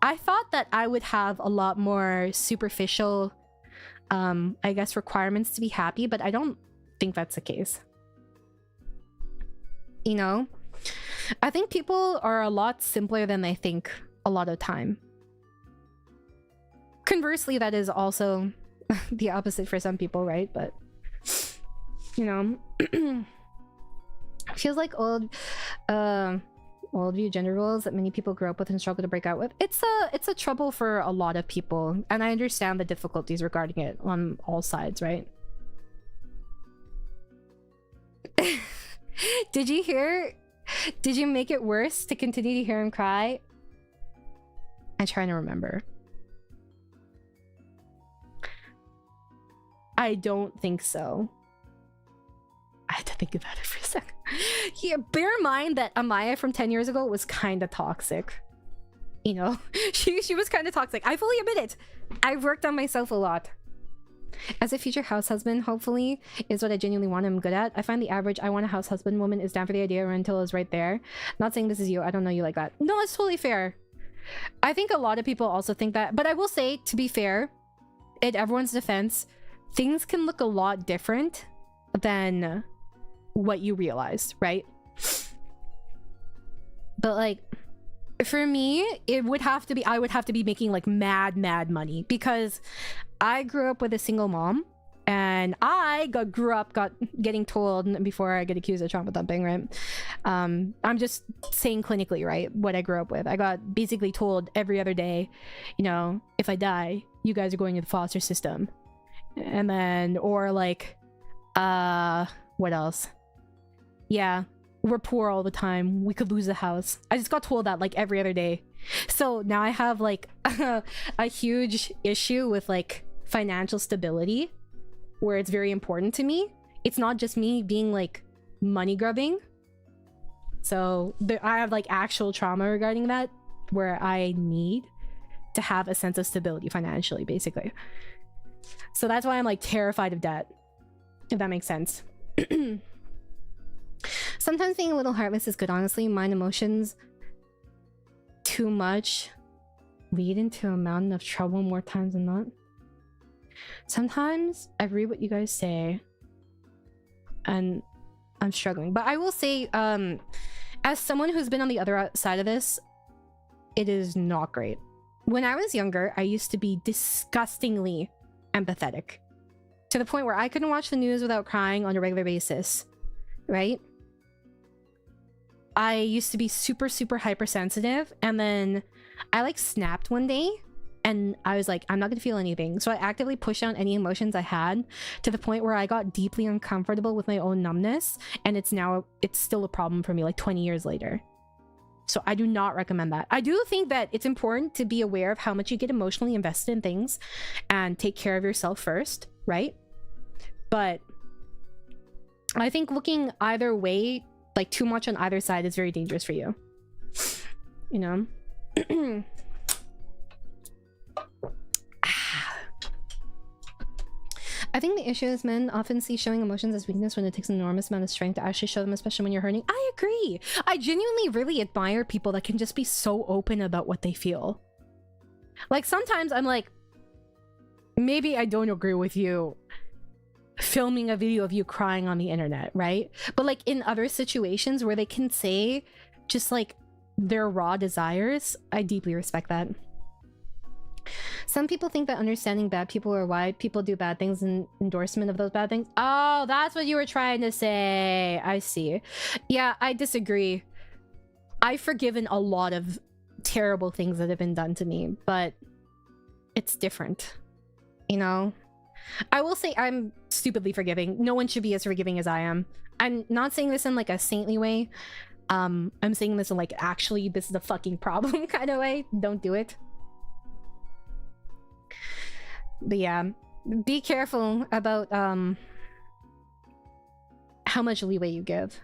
[SPEAKER 1] I thought that I would have a lot more superficial, I guess, requirements to be happy, but I don't think that's the case. You know? I think people are a lot simpler than they think a lot of time. Conversely, that is also the opposite for some people, right? But, you know, feels like old view gender roles that many people grow up with and struggle to break out with. It's a trouble for a lot of people, and I understand the difficulties regarding it on all sides, right? Did you hear? Did you make it worse to continue to hear him cry? I'm trying to remember. I don't think so. I had to think about it for a second. Yeah, bear in mind that Amaya from 10 years ago was kind of toxic. You know, she was kind of toxic. I fully admit it. I've worked on myself a lot. As a future house husband, hopefully, is what I genuinely want and I'm good at. I find the average I want a house husband woman is down for the idea until is right there. Not saying this is you. I don't know you like that. No, it's totally fair. I think a lot of people also think that. But I will say, to be fair, in everyone's defense, things can look a lot different than what you realized, right? But like, for me, it would have to be, I would have to be making like mad money, because I grew up with a single mom, and I grew up getting told, before I get accused of trauma dumping, right? I'm just saying clinically, right? What I grew up with. I got basically told every other day, you know, if I die, you guys are going to the foster system. And then, or like, what else? Yeah, we're poor all the time. We could lose the house. I just got told that like every other day. So now I have like a huge issue with like financial stability, where it's very important to me. It's not just me being like money grubbing. So I have like actual trauma regarding that, where I need to have a sense of stability financially, basically. So that's why I'm like terrified of debt, if that makes sense. Sometimes being a little heartless is good, honestly. Mind emotions too much lead into a mountain of trouble more times than not. Sometimes I read what you guys say and I'm struggling. But I will say, as someone who's been on the other side of this, it is not great. When I was younger, I used to be disgustingly empathetic, to the point where I couldn't watch the news without crying on a regular basis, right? I used to be super hypersensitive, and then I like snapped one day and I was like, I'm not gonna feel anything. So I actively pushed down any emotions I had, to the point where I got deeply uncomfortable with my own numbness, and it's still a problem for me like 20 years later. So I do not recommend that. I do think that it's important to be aware of how much you get emotionally invested in things and take care of yourself first, right? But I think looking either way, like too much on either side, is very dangerous for you. You know? I think the issue is men often see showing emotions as weakness when it takes an enormous amount of strength to actually show them, especially when you're hurting. I agree. I genuinely really admire people that can just be so open about what they feel. Like, sometimes I'm like, maybe I don't agree with you filming a video of you crying on the internet, right? But like in other situations where they can say just like their raw desires, I deeply respect that. Some people think that understanding bad people or why people do bad things is an endorsement of those bad things. Oh, that's what you were trying to say. I see. Yeah, I disagree. I've forgiven a lot of terrible things that have been done to me, but it's different, you know? I will say I'm stupidly forgiving. No one should be as forgiving as I am. I'm not saying this in like a saintly way. I'm saying this in like, actually, this is a fucking problem kind of way. Don't do it. But yeah, be careful about how much leeway you give.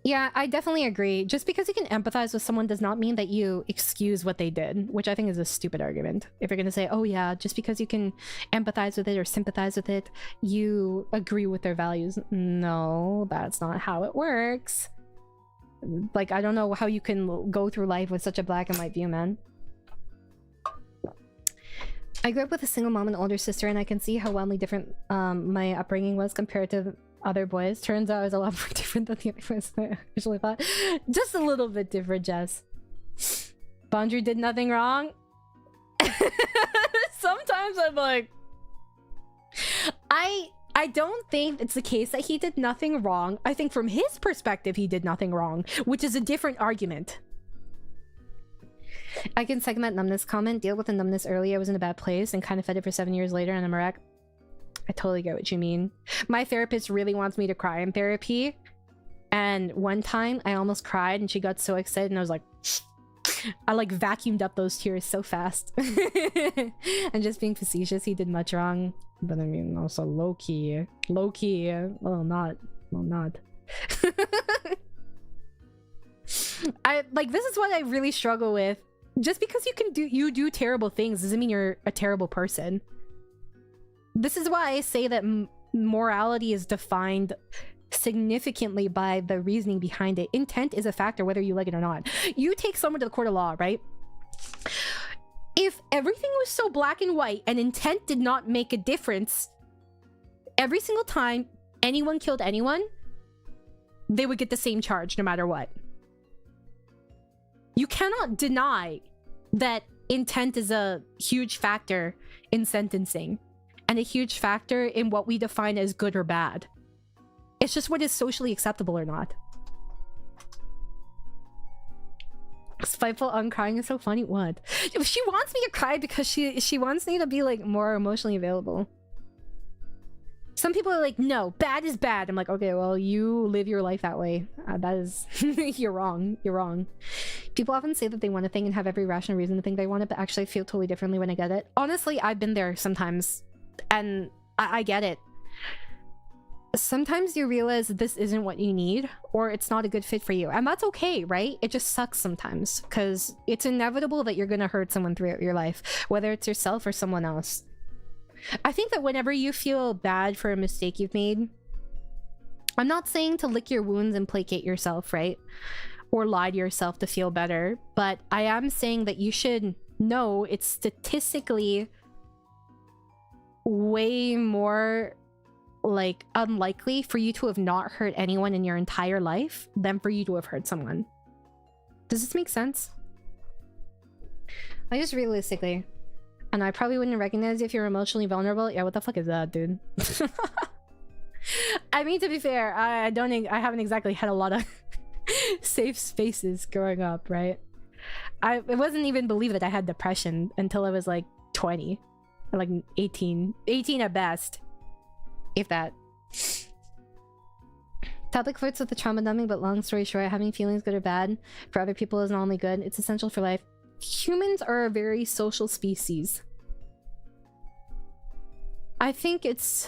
[SPEAKER 1] Yeah, I definitely agree. Just because you can empathize with someone does not mean that you excuse what they did, which I think is a stupid argument. If you're gonna say, oh yeah, just because you can empathize with it or sympathize with it, you agree with their values. No, that's not how it works. Like, I don't know how you can go through life with such a black and white view, man. I grew up with a single mom and older sister, and I can see how wildly different my upbringing was compared to other boys. Turns out I was a lot more different than the other boys I originally thought. Just a little bit different, Jess. Bondry did nothing wrong. Sometimes I'm like, I don't think it's the case that he did nothing wrong. I think from his perspective, he did nothing wrong, which is a different argument. I can second that numbness comment. Deal with the numbness early. I was in a bad place and kind of fed it for 7 years later, and I'm a wreck. I totally get what you mean. My therapist really wants me to cry in therapy. And one time I almost cried and she got so excited and I was like, I like vacuumed up those tears so fast. And just being facetious, he did much wrong. But I mean, also low-key. Low-key. Well, not. Well, not. This is what I really struggle with. Just because you do terrible things doesn't mean you're a terrible person. This is why I say that morality is defined significantly by the reasoning behind it. Intent is a factor whether you like it or not. You take someone to the court of law, right? If everything was so black and white and intent did not make a difference, every single time anyone killed anyone, they would get the same charge no matter what. You cannot deny that intent is a huge factor in sentencing. And a huge factor in what we define as good or bad. It's just what is socially acceptable or not. Spiteful uncrying is so funny. What? She wants me to cry because she wants me to be like more emotionally available. Some people are like, no, bad is bad. I'm like, okay, well, you live your life that way. That is... You're wrong. You're wrong. People often say that they want a thing and have every rational reason to think they want it, but actually I feel totally differently when I get it. Honestly, I've been there sometimes. And I get it. Sometimes you realize this isn't what you need, or it's not a good fit for you. And that's okay, right? It just sucks sometimes, because it's inevitable that you're going to hurt someone throughout your life, whether it's yourself or someone else. I think that whenever you feel bad for a mistake you've made, I'm not saying to lick your wounds and placate yourself, right? Or lie to yourself to feel better, but I am saying that you should know it's statistically way more like unlikely for you to have not hurt anyone in your entire life than for you to have hurt someone. Does this make sense? Just realistically, and I probably wouldn't recognize you if you're emotionally vulnerable. Yeah, what the fuck is that, dude? I mean, to be fair, I haven't exactly had a lot of safe spaces growing up, right? It wasn't even believed that I had depression until I was like 20. Like 18 at best, if that. Topic flirts with the trauma dumping, but long story short, having feelings, good or bad, for other people is not only good, it's essential for life. Humans are a very social species. I think it's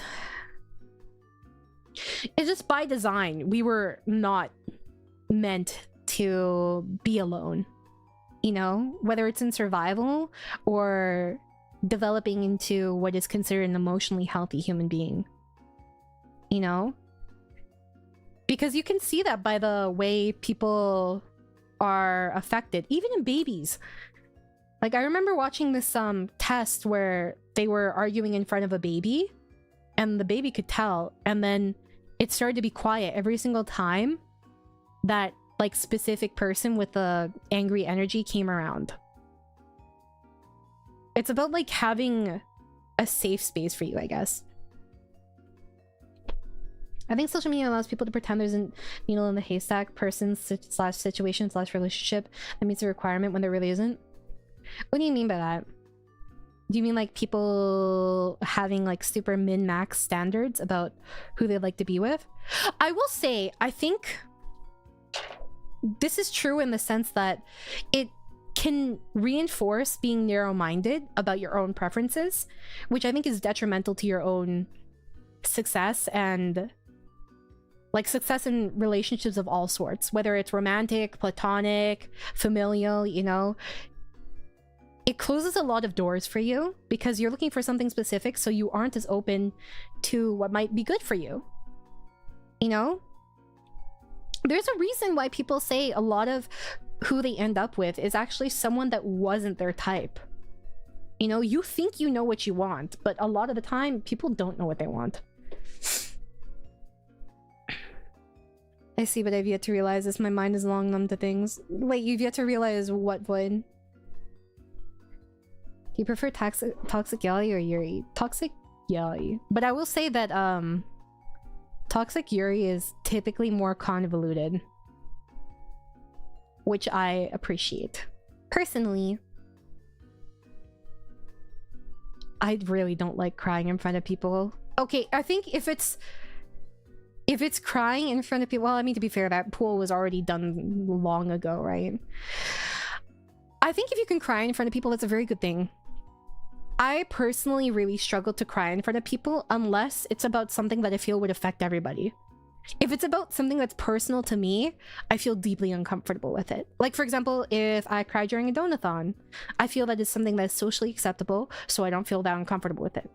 [SPEAKER 1] just by design. We were not meant to be alone, you know, whether it's in survival or developing into what is considered an emotionally healthy human being, you know, because you can see that by the way people are affected, even in babies. Like, I remember watching this test where they were arguing in front of a baby and the baby could tell, and then it started to be quiet every single time that like specific person with the angry energy came around. It's about like having a safe space for you, I guess. I think social media allows people to pretend there's a needle in the haystack person slash situation slash relationship that meets a requirement when there really isn't. What do you mean by that? Do you mean like people having like super min-max standards about who they'd like to be with? I will say, I think this is true in the sense that it can reinforce being narrow-minded about your own preferences, which I think is detrimental to your own success and like success in relationships of all sorts, whether it's romantic, platonic, familial, you know. It closes a lot of doors for you because you're looking for something specific, so you aren't as open to what might be good for you. You know? There's a reason why people say a lot of who they end up with is actually someone that wasn't their type. You know, you think you know what you want, but a lot of the time, people don't know what they want. I see, but I've yet to realize this. My mind is long numb to things. Wait, you've yet to realize what, Void? Do you prefer toxic Yali or Yuri? Toxic Yali. But I will say that toxic Yuri is typically more convoluted, which I appreciate. Personally, I really don't like crying in front of people. Okay, I think if it's crying in front of people, well, I mean, to be fair, that pool was already done long ago, right? I think if you can cry in front of people, that's a very good thing. I personally really struggle to cry in front of people unless it's about something that I feel would affect everybody. If it's about something that's personal to me, I feel deeply uncomfortable with it. Like, for example, if I cry during a donathon, I feel that is something that is socially acceptable, so I don't feel that uncomfortable with it.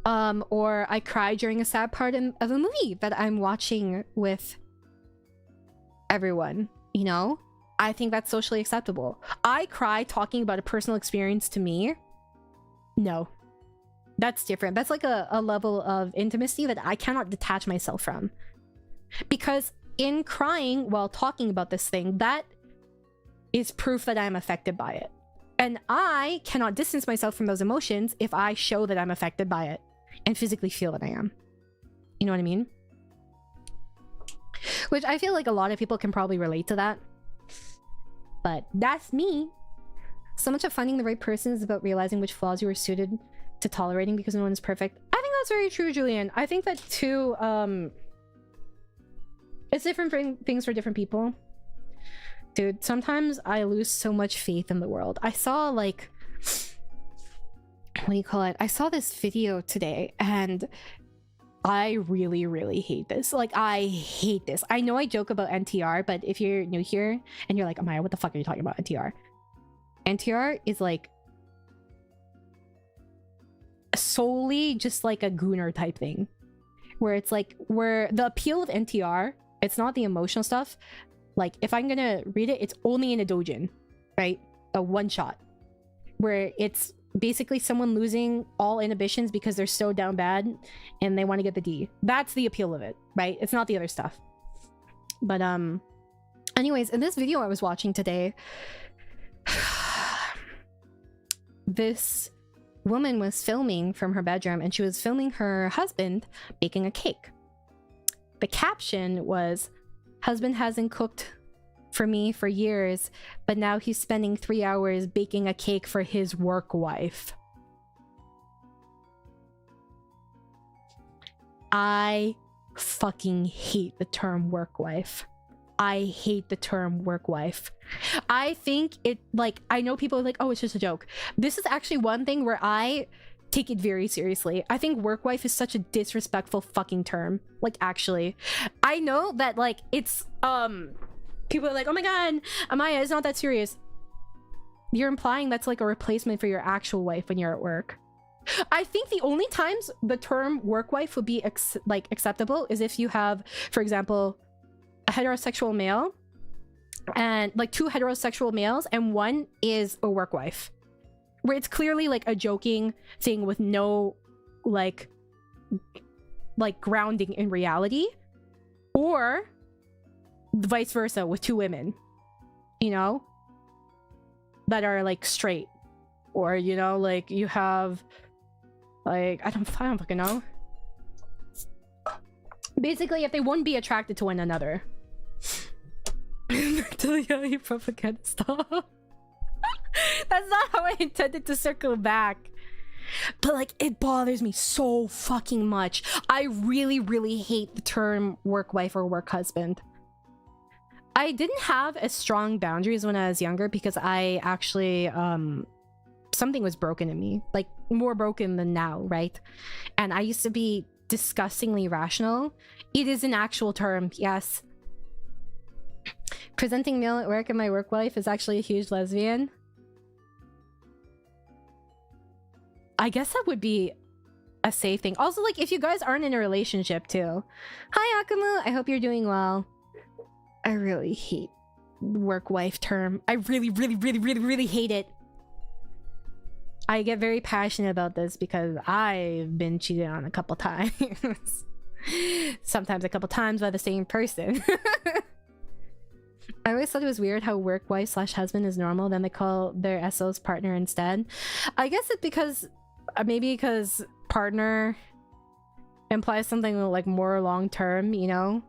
[SPEAKER 1] Or I cry during a sad part of a movie that I'm watching with everyone, you know? I think that's socially acceptable. I cry talking about a personal experience to me. No. That's different. That's like a level of intimacy that I cannot detach myself from. Because in crying while talking about this thing, that is proof that I'm affected by it. And I cannot distance myself from those emotions if I show that I'm affected by it and physically feel that I am. You know what I mean? Which I feel like a lot of people can probably relate to that. But that's me. So much of finding the right person is about realizing which flaws you are suited to tolerating because no one is perfect. I think that's very true, Julian. I think that too, it's different things for different people. Dude, sometimes I lose so much faith in the world. I saw like, what do you call it? I saw this video today and I really, really hate this. Like, I hate this. I know I joke about NTR, but if you're new here and you're like, Amaya, what the fuck are you talking about, NTR? NTR is like solely just like a gooner type thing. Where it's like, where the appeal of NTR, it's not the emotional stuff. Like, if I'm gonna read it, it's only in a dojin, right? A one shot. Where it's basically someone losing all inhibitions because they're so down bad and they want to get the D. That's the appeal of it, right? It's not the other stuff. But anyways, in this video I was watching today, this woman was filming from her bedroom and she was filming her husband baking a cake. The caption was, "Husband hasn't cooked for me for years, but now he's spending 3 hours baking a cake for his work wife." I fucking hate the term work wife. I hate the term work wife. I think it, like, I know people are like, oh, it's just a joke. This is actually one thing where I take it very seriously. I think work wife is such a disrespectful fucking term. Like, actually. I know that, like, it's,
[SPEAKER 4] People are like, oh my god, Amaya, it's not that serious. You're implying that's like a replacement for your actual wife when you're at work. I think the only times the term work wife would be acceptable is if you have, for example, a heterosexual male and like 2 heterosexual males and one is a work wife, where it's clearly like a joking thing with no like grounding in reality, or vice versa with 2 women, you know, that are like straight, or you know, like you have like I don't fucking know. Basically, if they wouldn't be attracted to one another. To the Yaho propaganda stop. That's not how I intended to circle back. But like, it bothers me so fucking much. I really, really hate the term work wife or work husband. I didn't have as strong boundaries when I was younger because I actually something was broken in me, like more broken than now, right? And I used to be disgustingly rational. It is an actual term, yes. Presenting male at work and my work wife is actually a huge lesbian. I guess that would be a safe thing. Also, like, if you guys aren't in a relationship too. Hi, Akumu. I hope you're doing well. I really hate work wife term. I really, really, really, really, really hate it. I get very passionate about this because I've been cheated on a couple times. Sometimes a couple times by the same person. I always thought it was weird how work wife / husband is normal, then they call their SO's partner instead. I guess it's because maybe because partner implies something like more long term, you know?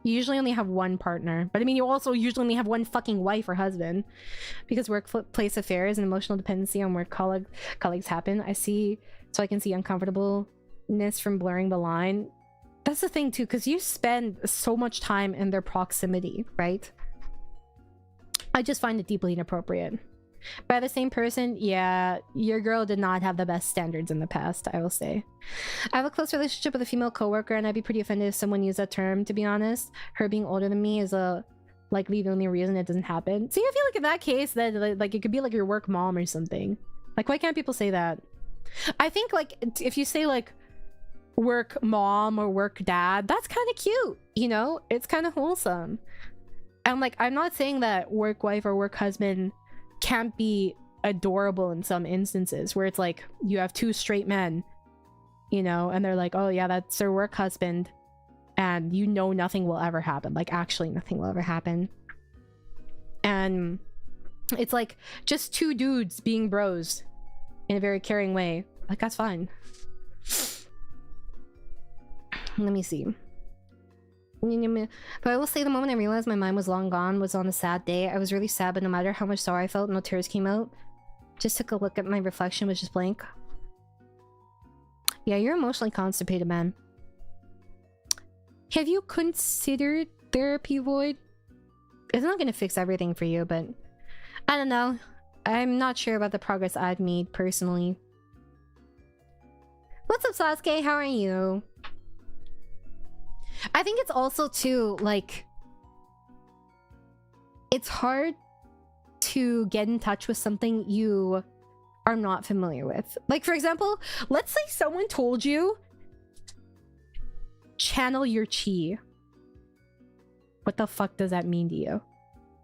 [SPEAKER 4] You usually only have one partner, but I mean, you also usually only have one fucking wife or husband, because workplace affairs and emotional dependency on work colleagues happen. So I can see uncomfortableness from blurring the line. That's the thing too, because you spend so much time in their proximity, right? I just find it deeply inappropriate. By the same person, yeah, your girl did not have the best standards in the past, I will say. I have a close relationship with a female coworker, and I'd be pretty offended if someone used that term, to be honest. Her being older than me is likely the only reason it doesn't happen. See, I feel like in that case, that like it could be like your work mom or something. Like, why can't people say that? I think like if you say like work mom or work dad, that's kind of cute, you know? It's kind of wholesome. And like, I'm not saying that work wife or work husband can't be adorable in some instances where it's like you have 2 straight men, you know, and they're like, oh yeah, that's their work husband, and you know nothing will ever happen, like actually nothing will ever happen, and it's like just 2 dudes being bros in a very caring way. Like, that's fine. Let me see. But I will say, the moment I realized my mind was long gone was on a sad day. I was really sad, but no matter how much sorrow I felt, no tears came out. Just took a look at my reflection, was just blank. Yeah, you're emotionally constipated, man. Have you considered therapy, Void? It's not gonna fix everything for you, but I don't know. I'm not sure about the progress I've made personally. What's up, Sasuke? How are you? I think it's also too, like, it's hard to get in touch with something you are not familiar with. Like, for example, let's say someone told you, channel your chi. What the fuck does that mean to you?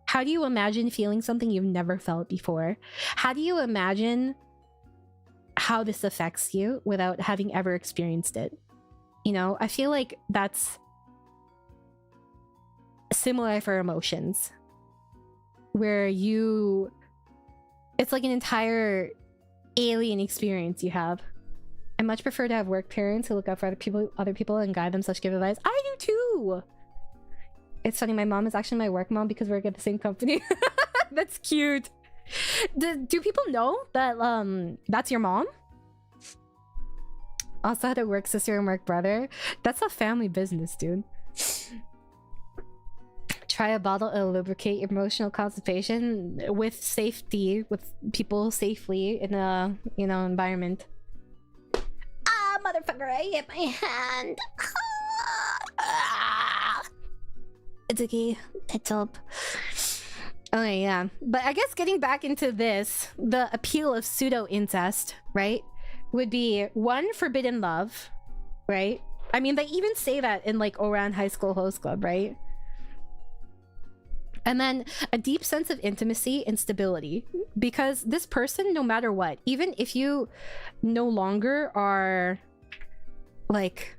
[SPEAKER 4] How do you imagine feeling something you've never felt before? How do you imagine how this affects you without having ever experienced it? You know, I feel like that's similar for emotions, where it's like an entire alien experience you have. I much prefer to have work parents who look out for other people and guide them / give advice. I do too. It's funny, my mom is actually my work mom because we work at the same company. That's cute. Do people know that that's your mom? Also had a work sister and work brother. That's a family business, dude. Try a bottle to lubricate your emotional constipation with safety, with people safely in a, you know, environment. Ah, motherfucker, I hit my hand. It's okay.
[SPEAKER 1] That's up.
[SPEAKER 4] Okay, yeah. But I guess getting back into this, the appeal of pseudo-incest, right, would be one, forbidden love, right? I mean, they even say that in like Oran High School Host Club, right? And then a deep sense of intimacy and stability. Because this person, no matter what, even if you no longer are, like,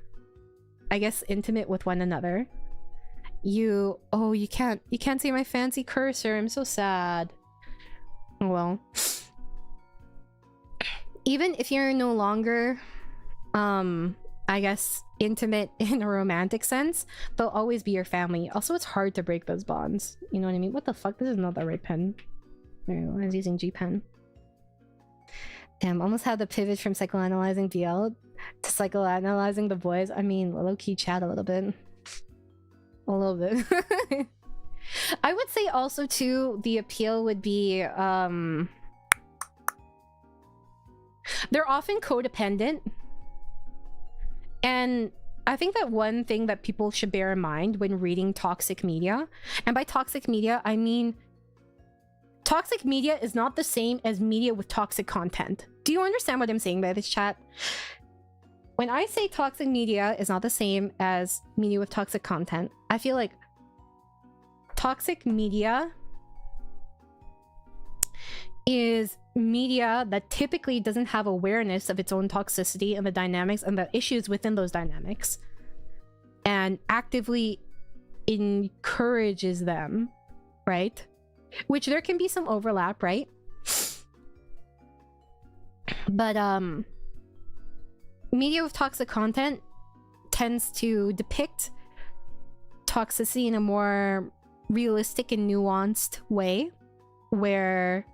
[SPEAKER 4] I guess, intimate with one another, you can't see my fancy cursor. I'm so sad. Well, even if you're no longer, I guess, intimate in a romantic sense, they'll always be your family. Also, it's hard to break those bonds. You know what I mean? What the fuck? This is not the right pen. There you go. I was using G pen. Damn, almost had the pivot from psychoanalyzing DL to psychoanalyzing the boys. I mean, low-key chat a little bit. A little bit. I would say also, too, the appeal would be, they're often codependent. And I think that one thing that people should bear in mind when reading toxic media, and by toxic media, I mean toxic media is not the same as media with toxic content. Do you understand what I'm saying by this, chat? When I say toxic media is not the same as media with toxic content, I feel like toxic media is media that typically doesn't have awareness of its own toxicity and the dynamics and the issues within those dynamics, and actively encourages them, right? Which there can be some overlap, right? But media with toxic content tends to depict toxicity in a more realistic and nuanced way, where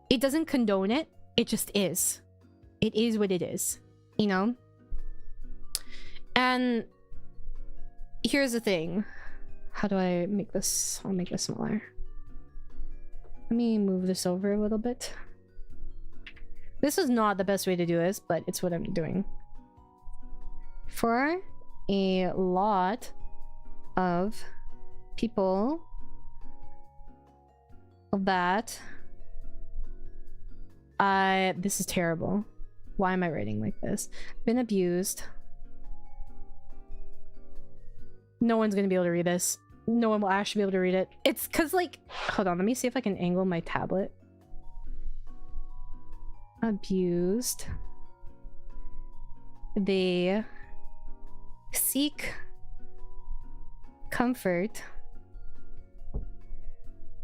[SPEAKER 4] it doesn't condone it, it just is. It is what it is, you know? And here's the thing. How do I make this? I'll make this smaller. Let me move this over a little bit. This is not the best way to do this, but it's what I'm doing. For a lot of people that this is terrible. Why am I writing like this? Been abused. No one's gonna be able to read this. No one will actually be able to read it. It's because, like, hold on, let me see if I can angle my tablet. Abused. They seek comfort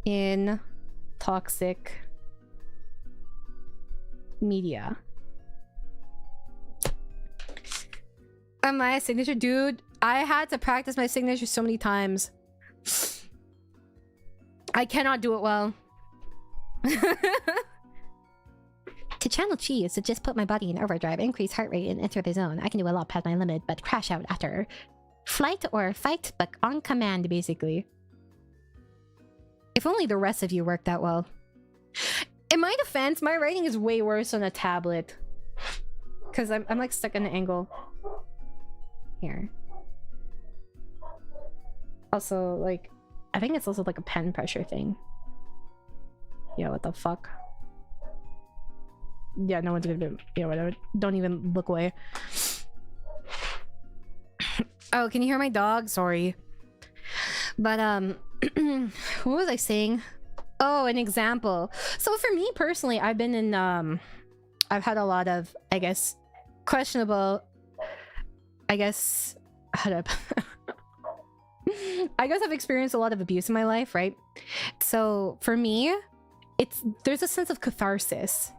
[SPEAKER 4] in toxic media. My signature, dude, I had to practice my signature so many times. I cannot do it well.
[SPEAKER 1] To channel chi is to just put my body in overdrive, increase heart rate, and enter the zone. I can do a lot past my limit, but crash out after. Flight or fight, but on command, basically. If only the rest of you worked that well. In my defense, my writing is way worse on a tablet. Because I'm like stuck in an angle. Here. Also, like, I think it's also like a pen pressure thing. Yeah, what the fuck? Yeah, no one's gonna do. Yeah, whatever. Don't even look away. Oh, can you hear my dog? Sorry. But what was I saying? Oh, an example. So for me personally, I've been in I've had a lot of, I guess, questionable, I guess, how do I guess I've experienced a lot of abuse in my life, right? So for me, there's a sense of catharsis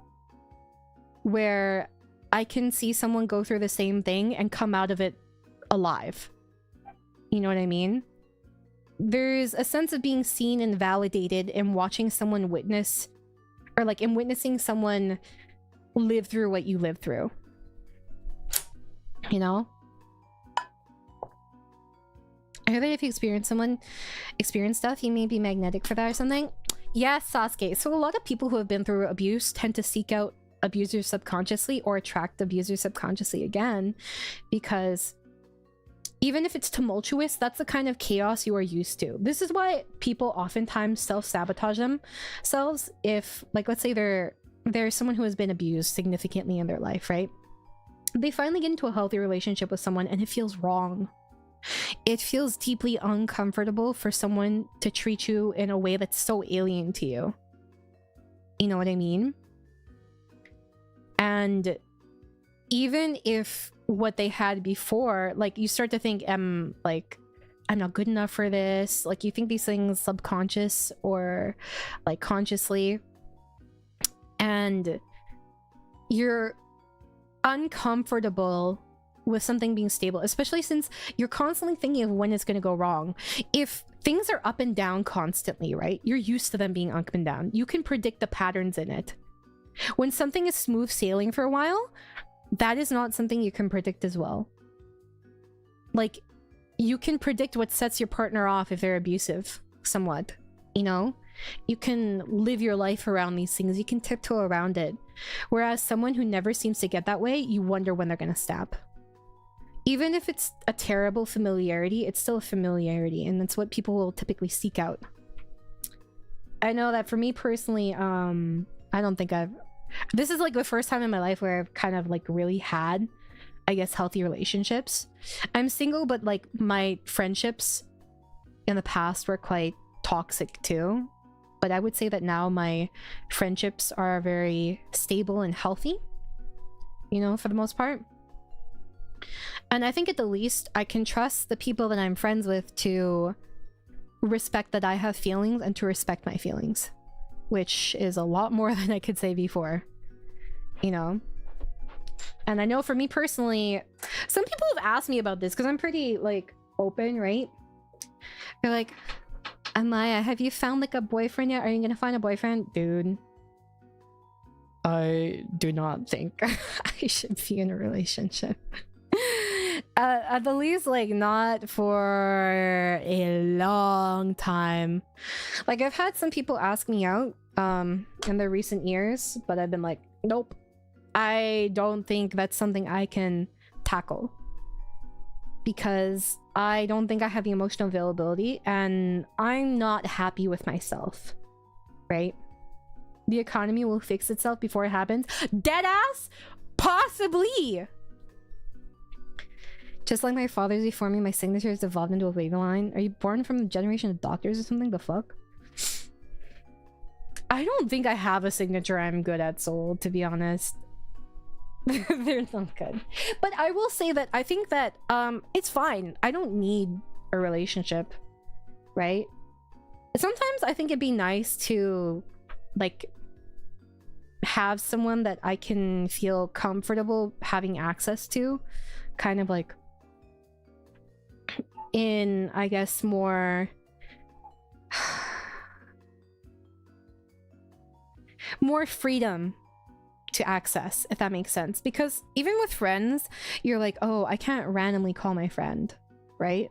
[SPEAKER 1] where I can see someone go through the same thing and come out of it alive. You know what I mean? There's a sense of being seen and validated in watching someone witness, or like in witnessing someone live through what you lived through. You know? I heard that if you experience stuff, you may be magnetic for that or something. Yes, Sasuke. So a lot of people who have been through abuse tend to seek out abusers subconsciously or attract abusers subconsciously again, because
[SPEAKER 4] even if it's tumultuous, that's the kind of chaos you are used to. This is why people oftentimes self-sabotage themselves if, like, let's say there's someone who has been abused significantly in their life, right? They finally get into a healthy relationship with someone and it feels wrong. It feels deeply uncomfortable for someone to treat you in a way that's so alien to you. You know what I mean? And even if what they had before, like, you start to think, I'm not good enough for this. Like, you think these things subconscious or like consciously, and you're uncomfortable with something being stable, especially since you're constantly thinking of when it's going to go wrong. If things are up and down constantly, right? You're used to them being up and down. You can predict the patterns in it. When something is smooth sailing for a while, that is not something you can predict as well. Like, you can predict what sets your partner off if they're abusive, somewhat, you know? You can live your life around these things. You can tiptoe around it. Whereas someone who never seems to get that way, you wonder when they're gonna snap. Even if it's a terrible familiarity, it's still a familiarity, and that's what people will typically seek out. I know that for me personally, I don't think this is like the first time in my life where I've kind of like really had, I guess, healthy relationships. I'm single, but like my friendships in the past were quite toxic too. But I would say that now my friendships are very stable and healthy, you know, for the most part. And I think at the least I can trust the people that I'm friends with to respect that I have feelings and to respect my feelings, which is a lot more than I could say before, you know. And I know for me personally, some people have asked me about this because I'm pretty like open, right? They're like, Amaya, have you found like a boyfriend yet? Are you gonna find a boyfriend? Dude, I do not think I should be in a relationship. At the least, like, not for a long time. Like, I've had some people ask me out in the recent years, but I've been like, nope, I don't think that's something I can tackle, because I don't think I have the emotional availability and I'm not happy with myself, right? The economy will fix itself before it happens. Deadass? Possibly! Just like my father's before me, my signature has evolved into a wavy line. Are you born from the generation of doctors or something? The fuck? I don't think I have a signature I'm good at, Soul, to be honest. They're not good. But I will say that I think that it's fine. I don't need a relationship, right? Sometimes I think it'd be nice to like have someone that I can feel comfortable having access to, kind of like in, I guess, more freedom to access, if that makes sense. Because even with friends, you're like, oh, I can't randomly call my friend, right?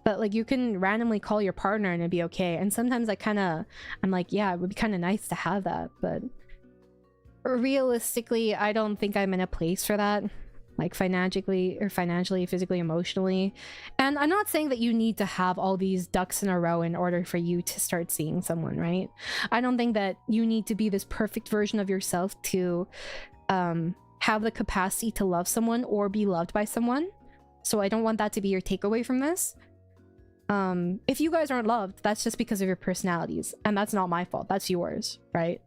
[SPEAKER 4] But like, you can randomly call your partner and it'd be okay. And sometimes I'm like, yeah, it would be kind of nice to have that, but realistically, I don't think I'm in a place for that, like financially, physically, emotionally. And I'm not saying that you need to have all these ducks in a row in order for you to start seeing someone, right? I don't think that you need to be this perfect version of yourself to have the capacity to love someone or be loved by someone. So I don't want that to be your takeaway from this. If you guys aren't loved, that's just because of your personalities, and that's not my fault, that's yours, right?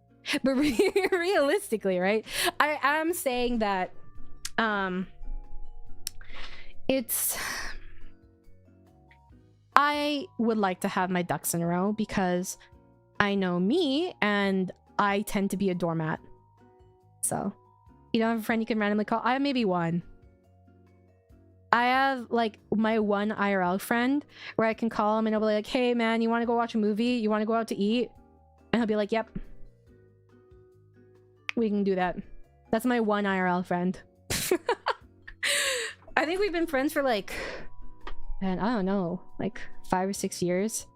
[SPEAKER 4] But realistically, right, I am saying that I would like to have my ducks in a row, because I know me and I tend to be a doormat. So you don't have a friend you can randomly call? I have maybe one. I have like my one IRL friend where I can call him and I'll be like, hey man, you want to go watch a movie? You want to go out to eat? And he'll be like, yep, we can do that. That's my one IRL friend. I think we've been friends for like, man, I don't know, like 5 or 6 years,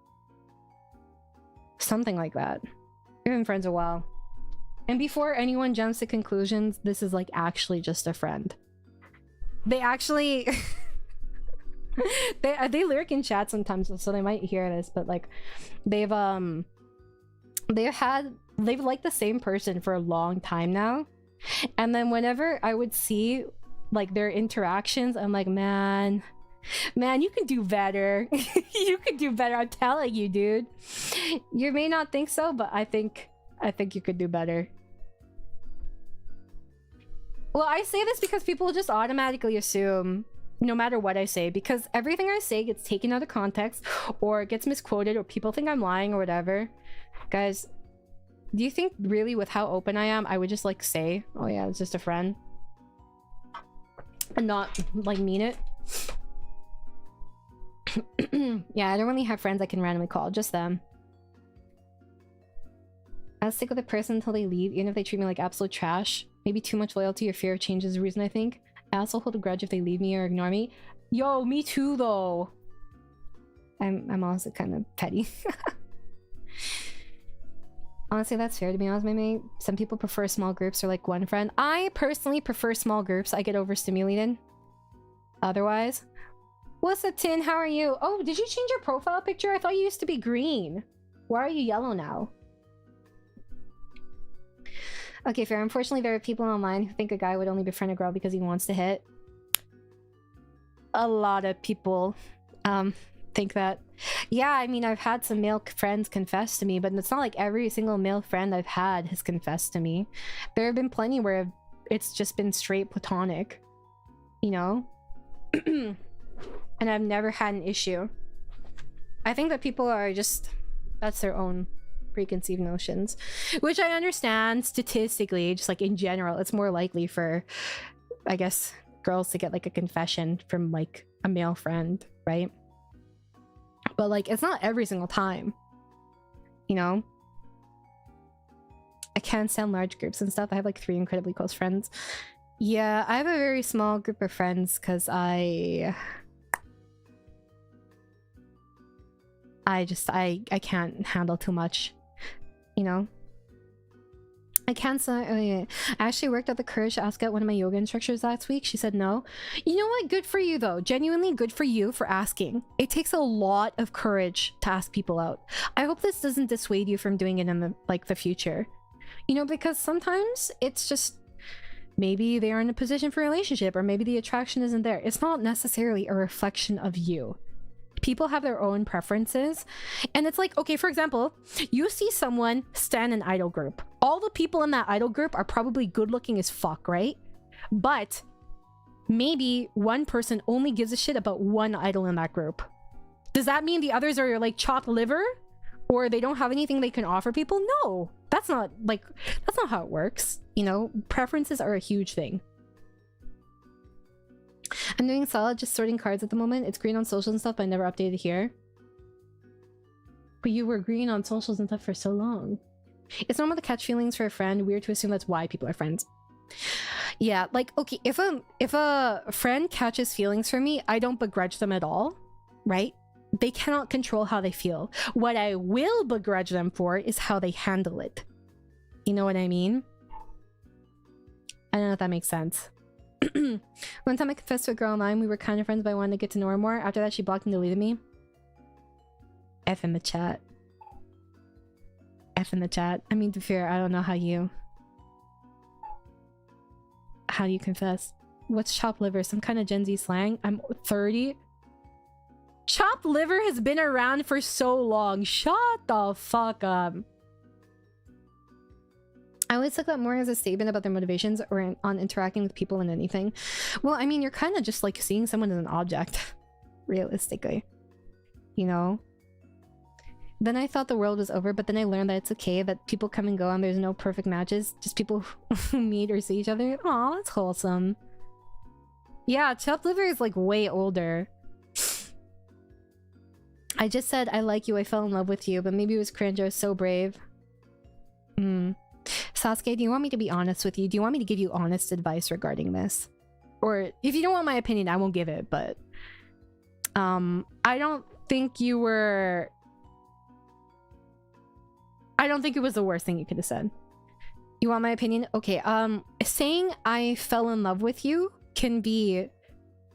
[SPEAKER 4] something like that. We've been friends a while. And before anyone jumps to conclusions, this is like actually just a friend. They actually they lurk in chat sometimes, so they might hear this, but like they've liked the same person for a long time now, and then whenever I would see like their interactions, I'm like, man, you can do better. You can do better, I'm telling you, dude. You may not think so, but I think you could do better. Well, I say this because people just automatically assume no matter what I say, because everything I say gets taken out of context or gets misquoted or people think I'm lying or whatever. Guys, do you think really with how open I am, I would just like say, oh yeah, it's just a friend, and not like mean it? Yeah, I don't really have friends I can randomly call, just them. I'll stick with a person until they leave, even if they treat me like absolute trash. Maybe too much loyalty or fear of change is the reason, I think. I also hold a grudge if they leave me or ignore me. Yo, me too though. I'm also kind of petty. Honestly, that's fair to be honest, my mate. Some people prefer small groups or like one friend. I personally prefer small groups. I get overstimulated. Otherwise. What's up, Tin? How are you? Oh, did you change your profile picture? I thought you used to be green. Why are you yellow now? Okay, fair. Unfortunately, there are people online who think a guy would only befriend a girl because he wants to hit. A lot of people think that. Yeah, I mean, I've had some male friends confess to me, but it's not like every single male friend I've had has confessed to me. There have been plenty where it's just been straight platonic, you know? And I've never had an issue. I think that people are just... that's their own preconceived notions, which I understand statistically, just like in general, it's more likely for, I guess, girls to get like a confession from like a male friend, right? But like, it's not every single time, you know? I can't stand large groups and stuff. I have like 3 incredibly close friends. Yeah, I have a very small group of friends because I can't handle too much, you know? I can't say. Oh yeah, I actually worked up the courage to ask out one of my yoga instructors last week. She said no. You know what? Good for you though. Genuinely good for you for asking. It takes a lot of courage to ask people out. I hope this doesn't dissuade you from doing it in the future. You know, because sometimes it's just maybe they are in a position for a relationship, or maybe the attraction isn't there. It's not necessarily a reflection of you. People have their own preferences, and it's like, okay, for example, you see someone stan an idol group. All the people in that idol group are probably good looking as fuck, right? But maybe one person only gives a shit about one idol in that group. Does that mean the others are like chopped liver, or they don't have anything they can offer people? No, that's not how it works. You know, preferences are a huge thing. I'm doing solid, just sorting cards at the moment. It's green on socials and stuff, but I never updated here. But you were green on socials and stuff for so long. It's normal to catch feelings for a friend. Weird to assume that's why people are friends. Yeah, like, okay, if a friend catches feelings for me, I don't begrudge them at all, right? They cannot control how they feel. What I will begrudge them for is how they handle it. You know what I mean? I don't know if that makes sense. One time I confessed to a girl online. We were kind of friends, but I wanted to get to know her more. After that, she blocked and deleted me. F in the chat. F in the chat. I mean, to be fair, I don't know how you confess. What's chopped liver? Some kind of Gen Z slang? I'm 30. Chopped liver has been around for so long. Shut the fuck up. I always took that more as a statement about their motivations or on interacting with people and anything. Well, I mean, you're kind of just like seeing someone as an object, realistically. You know? Then I thought the world was over, but then I learned that it's okay, that people come and go and there's no perfect matches, just people who meet or see each other. Aw, that's wholesome. Yeah, chopped liver is like way older. I just said, I like you, I fell in love with you, but maybe it was cringe, I was so brave. Sasuke, do you want me to be honest with you? Do you want me to give you honest advice regarding this? Or if you don't want my opinion, I won't give it, but I don't think it was the worst thing you could have said. You want my opinion? Okay, saying I fell in love with you can be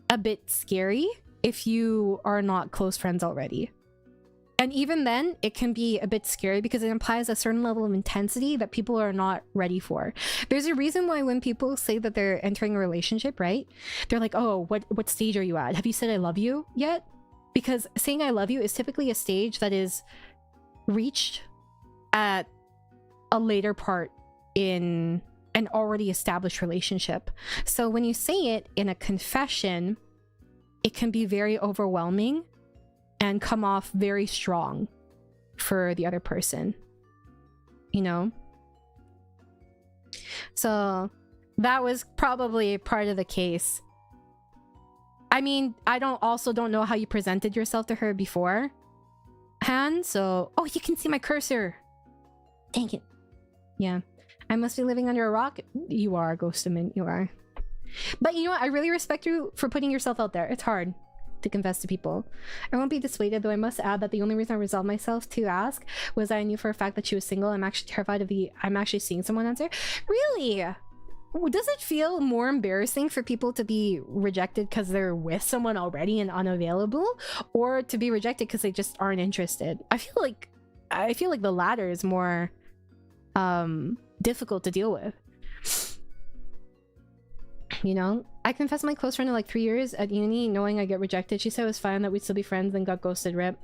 [SPEAKER 4] a bit scary if you are not close friends already. And even then, it can be a bit scary because it implies a certain level of intensity that people are not ready for. There's a reason why when people say that they're entering a relationship, right? They're like, oh, what stage are you at? Have you said I love you yet? Because saying I love you is typically a stage that is reached at a later part in an already established relationship. So when you say it in a confession, it can be very overwhelming and come off very strong for the other person, you know? So that was probably part of the case. I mean, I don't know how you presented yourself to her beforehand, so... Oh, you can see my cursor! Dang it. Yeah. I must be living under a rock? You are, Ghostamin, you are. But you know what? I really respect you for putting yourself out there. It's hard to confess to people. I won't be dissuaded, though I must add that the only reason I resolved myself to ask was that I knew for a fact that she was single. I'm actually terrified of I'm actually seeing someone answer. Really? Does it feel more embarrassing for people to be rejected because they're with someone already and unavailable, or to be rejected because they just aren't interested? I feel like the latter is more difficult to deal with. You know, I confessed to my close friend in like 3 years at uni, knowing I get rejected. She said it was fine, that we'd still be friends, then got ghosted. Rip.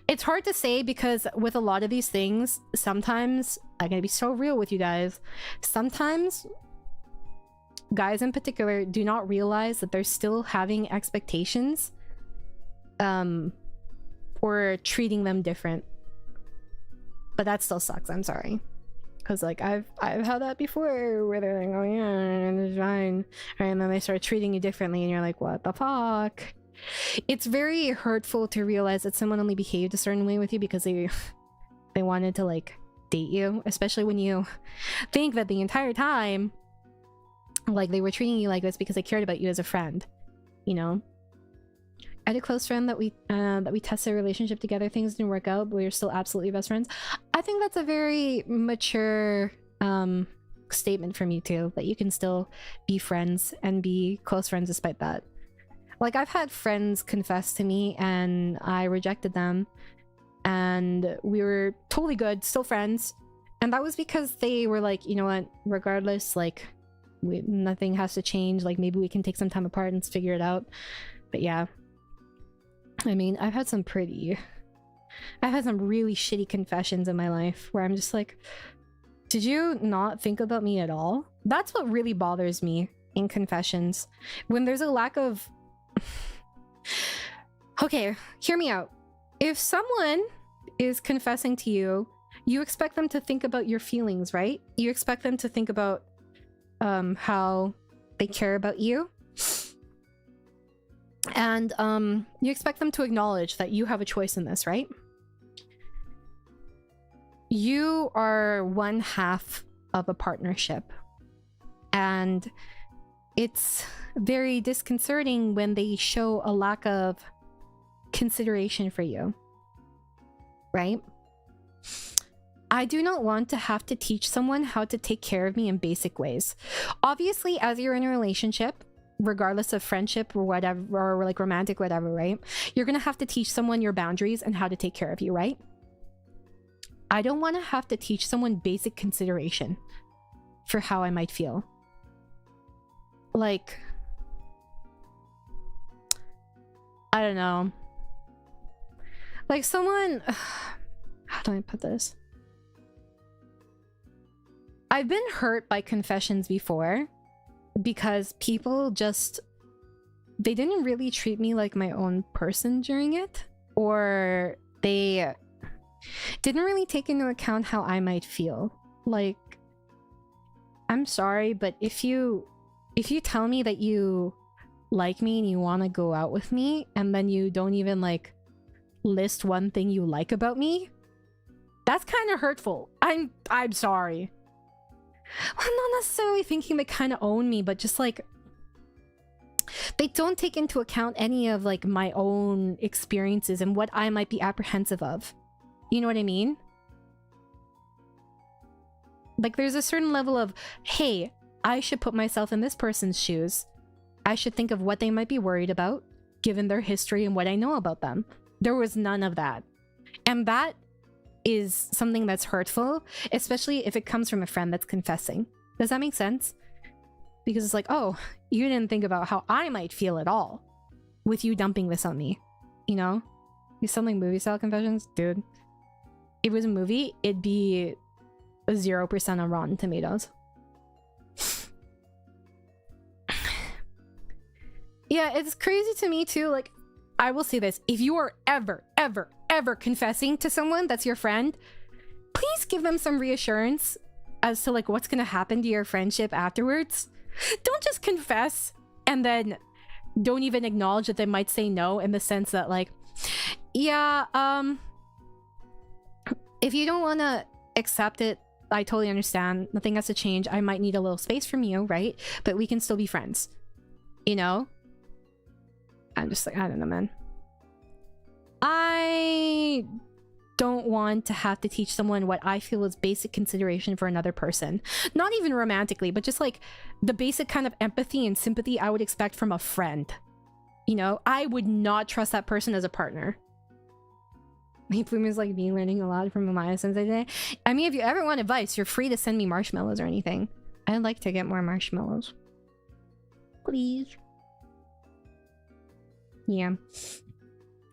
[SPEAKER 4] It's hard to say because with a lot of these things, sometimes, I'm gonna be so real with you guys, sometimes guys in particular do not realize that they're still having expectations or treating them different. But that still sucks, I'm sorry. Because like I've had that before where they're like, oh yeah, it's fine, right? And then they start treating you differently and you're like, what the fuck? It's very hurtful to realize that someone only behaved a certain way with you because they wanted to like date you, especially when you think that the entire time like they were treating you like this because they cared about you as a friend, you know? I had a close friend that we tested a relationship together. Things didn't work out, but we were still absolutely best friends. I think that's a very mature statement from you too, that you can still be friends and be close friends despite that. Like, I've had friends confess to me and I rejected them, and we were totally good, still friends, and that was because they were like, you know what, regardless, like nothing has to change, like maybe we can take some time apart and figure it out. But yeah, I mean, I've had some really shitty confessions in my life where I'm just like, did you not think about me at all? That's what really bothers me in confessions. When there's a lack of... Okay, hear me out. If someone is confessing to you, you expect them to think about your feelings, right? You expect them to think about how they care about you. And you expect them to acknowledge that you have a choice in this, right? You are one half of a partnership, and it's very disconcerting when they show a lack of consideration for you, right? I do not want to have to teach someone how to take care of me in basic ways. Obviously, as you're in a relationship, regardless of friendship or whatever, or like romantic whatever, right, you're gonna have to teach someone your boundaries and how to take care of you, right? I don't want to have to teach someone basic consideration for how I might feel. Like, I don't know, like someone... How do I put this? I've been hurt by confessions before because people just... they didn't really treat me like my own person during it, or they didn't really take into account how I might feel. Like, I'm sorry, but if you tell me that you like me and you want to go out with me, and then you don't even like list one thing you like about me, that's kind of hurtful. I'm sorry. Well, I'm not necessarily thinking they kind of own me, but just like they don't take into account any of like my own experiences and what I might be apprehensive of. You know what I mean? Like, there's a certain level of, hey, I should put myself in this person's shoes. I should think of what they might be worried about, given their history and what I know about them. There was none of that. And that is something that's hurtful, especially if it comes from a friend that's confessing. Does that make sense? Because it's like, oh, you didn't think about how I might feel at all with you dumping this on me. You know? These something movie style confessions? Dude. If it was a movie, it'd be a 0% on Rotten Tomatoes. Yeah, it's crazy to me too. Like, I will say this. If you are ever confessing to someone that's your friend, please give them some reassurance as to like what's gonna happen to your friendship afterwards. Don't just confess and then don't even acknowledge that they might say no, in the sense that like, yeah, if you don't want to accept it, I totally understand. Nothing has to change. I might need a little space from you, right? But we can still be friends. You know? I'm just like, I don't know, man. I don't want to have to teach someone what I feel is basic consideration for another person. Not even romantically, but just like the basic kind of empathy and sympathy I would expect from a friend. You know, I would not trust that person as a partner. Late bloomers like me learning a lot from Amaya Sensei today. I mean, if you ever want advice, you're free to send me marshmallows or anything. I'd like to get more marshmallows. Please. Yeah.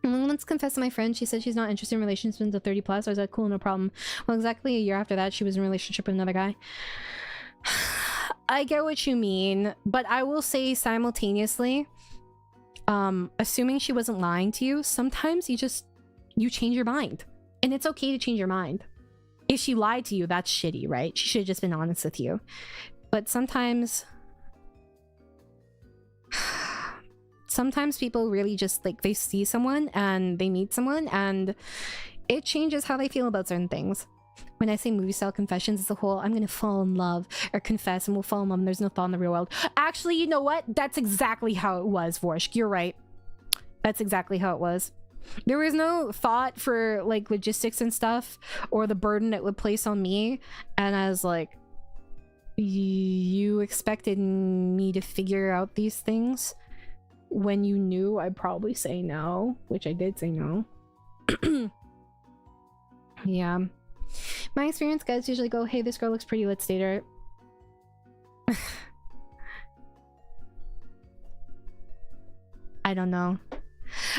[SPEAKER 4] Let's confess to my friend. She said she's not interested in relationships until 30 plus. I was like, cool, no problem. Well, exactly a year after that, she was in a relationship with another guy. I get what you mean, but I will say simultaneously, assuming she wasn't lying to you, sometimes you change your mind. And it's okay to change your mind. If she lied to you, that's shitty, right? She should have just been honest with you. But sometimes people really just like, they see someone and they meet someone and it changes how they feel about certain things. When I say movie style confessions, it's a whole, I'm gonna fall in love or confess and we'll fall in love and there's no thought in the real world. Actually, you know what? That's exactly how it was, Vorshk. You're right. That's exactly how it was. There was no thought for like logistics and stuff or the burden it would place on me. And I was like, you expected me to figure out these things when you knew I'd probably say no, which I did say no. Yeah. My experience, guys usually go, hey, this girl looks pretty, let's date her. I don't know.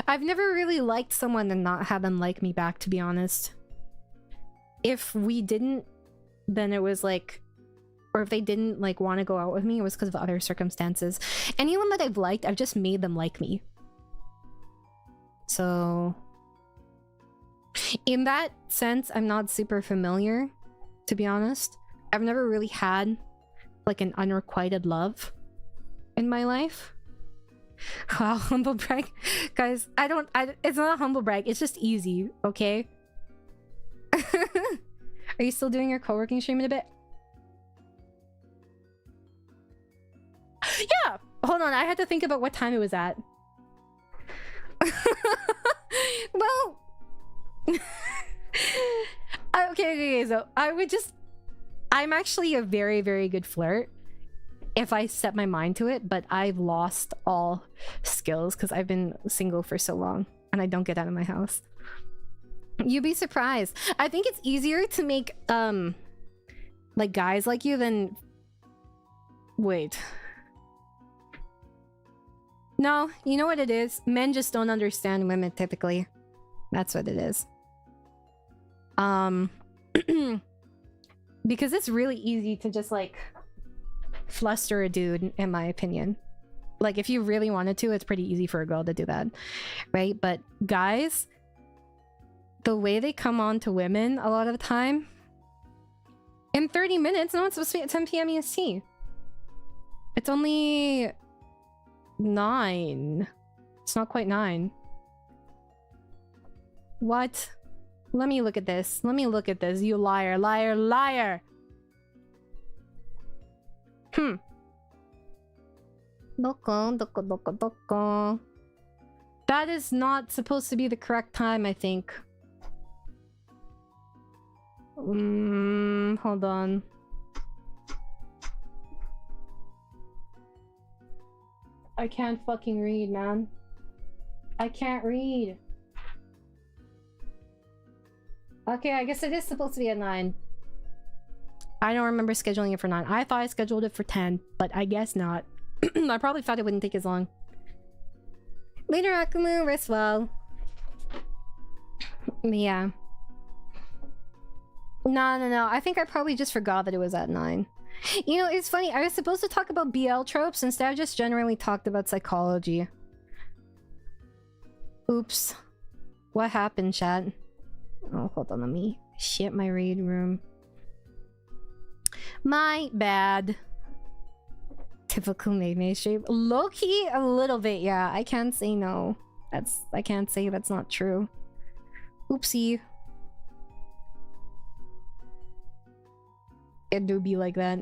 [SPEAKER 4] I've never really liked someone and not had them like me back, to be honest. If we didn't, then it was like, or if they didn't like want to go out with me, it was because of other circumstances. Anyone that I've liked, I've just made them like me. So in that sense, I'm not super familiar, to be honest. I've never really had like an unrequited love in my life. Wow, humble brag. Guys, it's not a humble brag, it's just easy, okay? Are you still doing your co-working stream in a bit? Yeah! Hold on, I had to think about what time it was at. Well... okay, so I'm actually a very, very good flirt if I set my mind to it, but I've lost all skills because I've been single for so long and I don't get out of my house. You'd be surprised. I think it's easier to make like guys like you than... Wait. No, you know what it is? Men just don't understand women typically. That's what it is. Because it's really easy to just like fluster a dude, in my opinion. Like if you really wanted to, it's pretty easy for a girl to do that, right? But guys, the way they come on to women a lot of the time, in 30 minutes, no, it's supposed to be at 10 p.m. EST. It's only 9. It's not quite 9. What? Let me look at this. Let me look at this. You liar, liar, liar. Doko. That is not supposed to be the correct time, I think. Hold on. I can't fucking read, man. I can't read. Okay, I guess it is supposed to be at 9. I don't remember scheduling it for 9. I thought I scheduled it for 10, but I guess not. I probably thought it wouldn't take as long. Later, Akumu, rest well. Yeah. No. I think I probably just forgot that it was at 9. You know, it's funny. I was supposed to talk about BL tropes. Instead, I just generally talked about psychology. Oops. What happened, chat? Oh, hold on. Let me shit my raid room. My bad. Typical May stream. Low-key, a little bit, yeah. I can't say no. I can't say that's not true. Oopsie. It do be like that.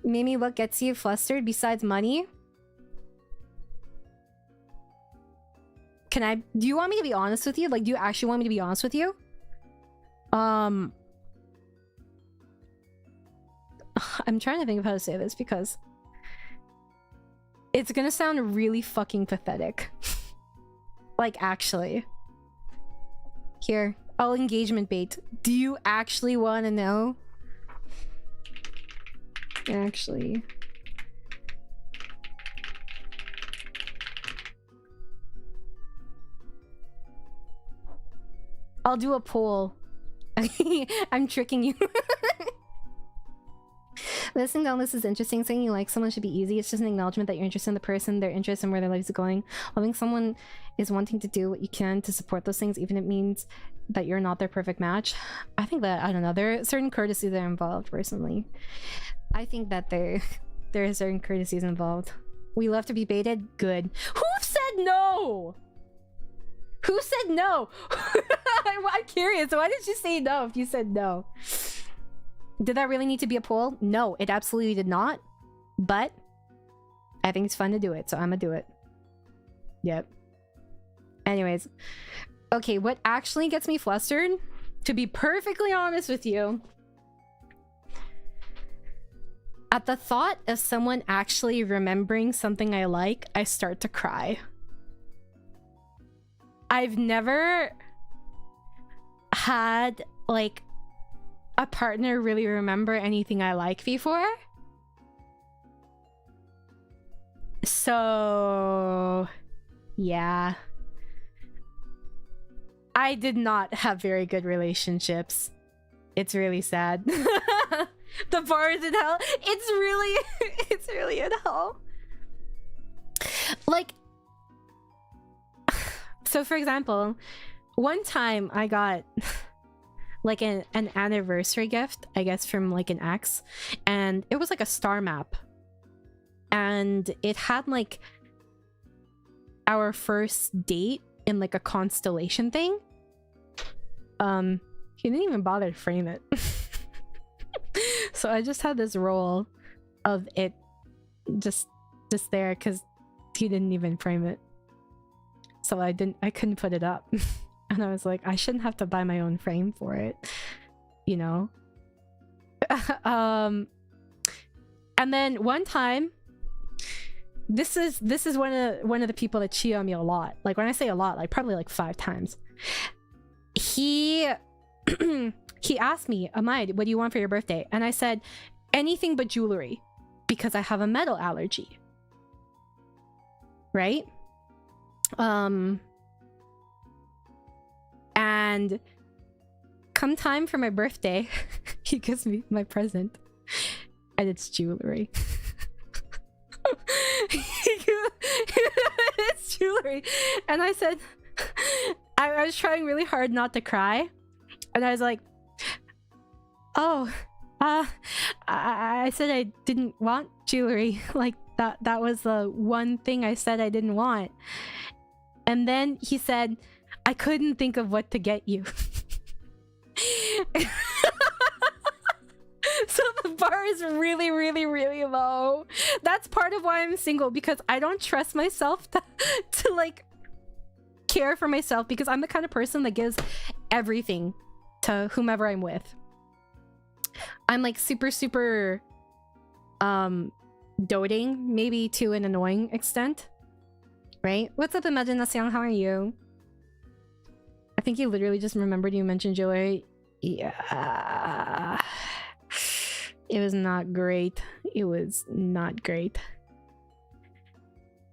[SPEAKER 4] Mimi, what gets you flustered besides money? Do you want me to be honest with you? Like, do you actually want me to be honest with you? I'm trying to think of how to say this because it's gonna sound really fucking pathetic. Like, actually. Here, I'll engagement bait. Do you actually want to know? Actually. I'll do a poll. I'm tricking you. Listening down, this is interesting. Saying you like someone should be easy. It's just an acknowledgement that you're interested in the person, their interests, and where their life is going. Loving someone is wanting to do what you can to support those things, even if it means that you're not their perfect match. I think that, I don't know, there are certain courtesies that are involved, personally. I think that there are certain courtesies involved. We love to be baited? Good. Who said no? Who said no? I'm curious. Why did you say no if you said no? Did that really need to be a poll? No, it absolutely did not. But I think it's fun to do it, so I'm gonna do it. Yep. Anyways. Okay, what actually gets me flustered? To be perfectly honest with you, at the thought of someone actually remembering something I like, I start to cry. I've never had, like, a partner really remember anything I like before. So, yeah. I did not have very good relationships. It's really sad. The bar is in hell. It's really in hell. Like, so for example, one time I got like an anniversary gift, I guess, from like an ex, and it was like a star map, and it had like our first date in like a constellation thing. He didn't even bother to frame it. So I just had this roll of it just there because he didn't even frame it. So I couldn't put it up. And I was like, I shouldn't have to buy my own frame for it, you know? And then one time, this is one of the people that cheat on me a lot. Like, when I say a lot, like probably like 5 times. He asked me, Amaya, what do you want for your birthday? And I said, anything but jewelry, because I have a metal allergy. Right? And come time for my birthday, he gives me my present, and it's jewelry. It's jewelry. And I said, I was trying really hard not to cry, and I was like, oh, I said I didn't want jewelry. Like, that was the one thing I said I didn't want. And then he said, I couldn't think of what to get you. So the bar is really, really, really low. That's part of why I'm single, because I don't trust myself to like care for myself, because I'm the kind of person that gives everything to whomever I'm with. I'm like super doting, maybe to an annoying extent. Right? What's up, Imaginacion? How are you? I think you literally just remembered you mentioned Joey. Yeah. It was not great. It was not great.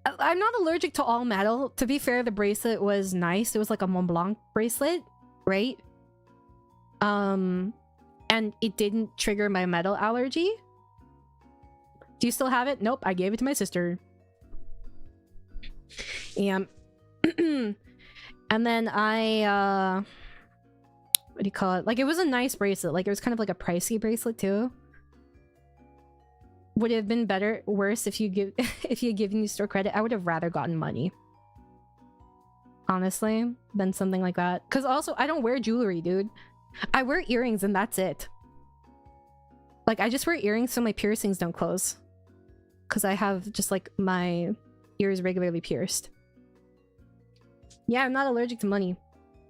[SPEAKER 4] I'm not allergic to all metal. To be fair, the bracelet was nice. It was like a Mont Blanc bracelet, right? And it didn't trigger my metal allergy. Do you still have it? Nope, I gave it to my sister. Yeah. And then I what do you call it? Like, it was a nice bracelet. Like, it was kind of like a pricey bracelet too. Would it have been worse if you had given you store credit? I would have rather gotten money, honestly, than something like that. Because also, I don't wear jewelry, dude. I wear earrings and that's it. Like, I just wear earrings so my piercings don't close. Because I have just like my ears regularly pierced. Yeah, I'm not allergic to money.